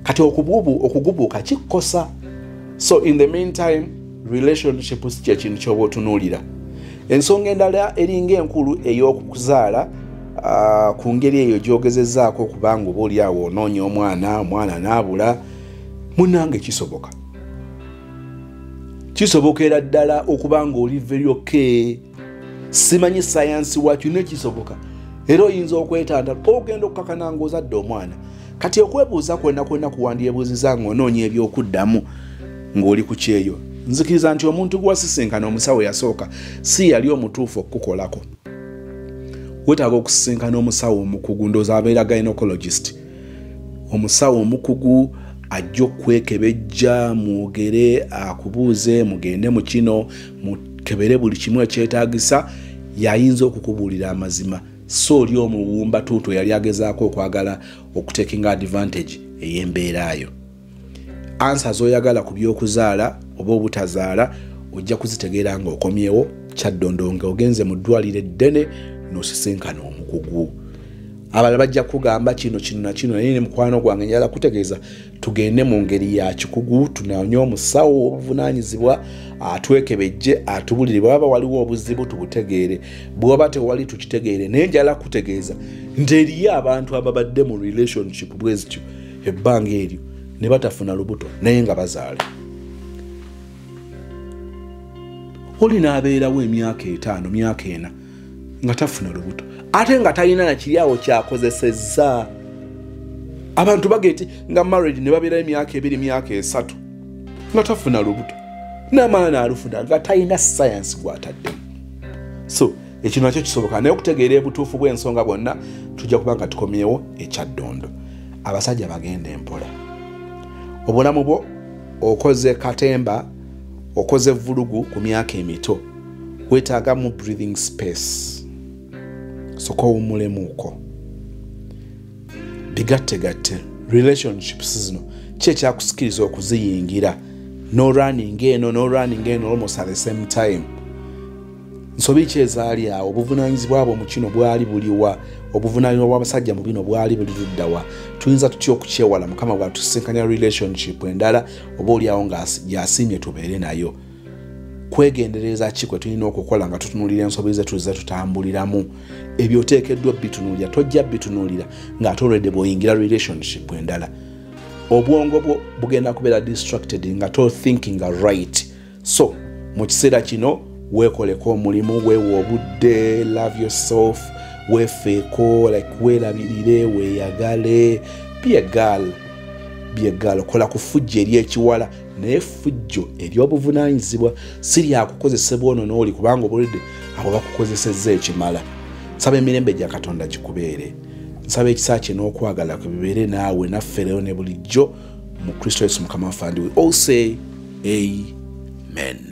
kati okugubuuka kikkosa so in the meantime relationship si kye kintu ky'oba otunuulira ensonga endala eringa enkulu ey'okuzaala ku ngeri eyo gy'ogezezzaako okubanga oba oli awo onoonya omwana n'abula munnange kisobokera ddala okubanga oli very okay. Simanyi sayansi wakyo ne kisoboka era oyinza okwetanda ogenda okukakana ng'ozadde omwana kati okwebuuza kwonna kuwandyebuuziza ng'onoonya ebyokuddamu ng'oli ku kyeyo. Nzikiriza nti omuntu gwasisinkana omusawo yasooka si yali omutuufu okukukolako. Weetaaga okusisinkana omusawo omukugu, ndowooza abeera gynecologist. Omusawo omukugu ajja okwekebejja, mwogere, akubuuze, mugende mu kino, mukebere buli kimu ekyetaagisa, yayinza okukubuulira amazima. So oli omuwumba tuuto yali agezaako okwagala okutekinga advantage ey'embeerayo. Ansa z'oyagala ku by'okuzaala oba obutazaala ojja kuzitegeera ng'okomyewo kyaddondo ng'ogenze mu ddwaliro eddene n'osisinkana omukugu. Abalala bajja kugamba kino naye ne mukwano gwange njala kutegeeza tugende mu ngeri ya kikugu, tunoonye omusawo obuvunaanyizibwa atwekebejje atubulire bwaba waliwo obuzibu tubutegeere, bwaba tewali tukitegeere. Naye njala kutegeeza nti eriyo abantu ababadde mu relationship bwezityo ebbanga eryo ne batafuna lubuto naye nga bazaala. Oli n'abeerawo emyaka 5 myaka 4 nga tafuna lubuto ate nga talina na kiri awo kyakozesezza. Abantu bageti nga married ne babeera emyaka 2 myaka 3 nga tafuna lubuto n'amaana alufuna nga talina science gw'ataddemu. So ekino nakyo kisoboka naye okutegeera ebutuufu bw'ensonga bwonna tujja kuba nga tukomyewo ekyaddondo. Abasajja bagenda empola. Obulamu bwo okoze katemba, okoze vulugu ku myaka emito, weetaaga mu breathing space. Soka owummulemuuko. Bigatte relationships zino kye kyakusikiriza okuziyingira. No running eno almost at the same time. Nsobi ki ezaali awo? Obuvunaanyizibwa bwo mu kino bwali buliwa? Obuvunaanyizibwa bw'abasajja mu bino bwali buli luddawa? Tuyinza tutya okukyewala Mukama bw'atusinkanya relationship endala oba oli awo ng'asiimye tubeere nayo? Kwegendereza ki kwe tulina okukola nga tutunuulira ensobi ze tuze tutambuliramu? Ebyo oteekeddwa bitunuulira, tojja bitunuulira ng'ate already bw'oyingira relationship endala. Obwongo bwo bugenda kubeera distracted nga to thinking right. So mu kiseera kino weekoleko omulimu, weewa obudde, love yourself, weefeeko, like weerabirire, weeyagale. Be a girl. Kola ku fujjo eri ekiwala naye fujjo eri obuvunaanyizibwa si lyakukozesebwa ono n'oli kubanga obulidde abo bakukozesezza ekimala. Nsaba emirembe gya Katonda gikubeere. Nsaba ekisa kye n'okwagala kwe bibeere naawe naffe leero ne bulijjo mu Kristo Yesu Mukama waffe. We all say amen.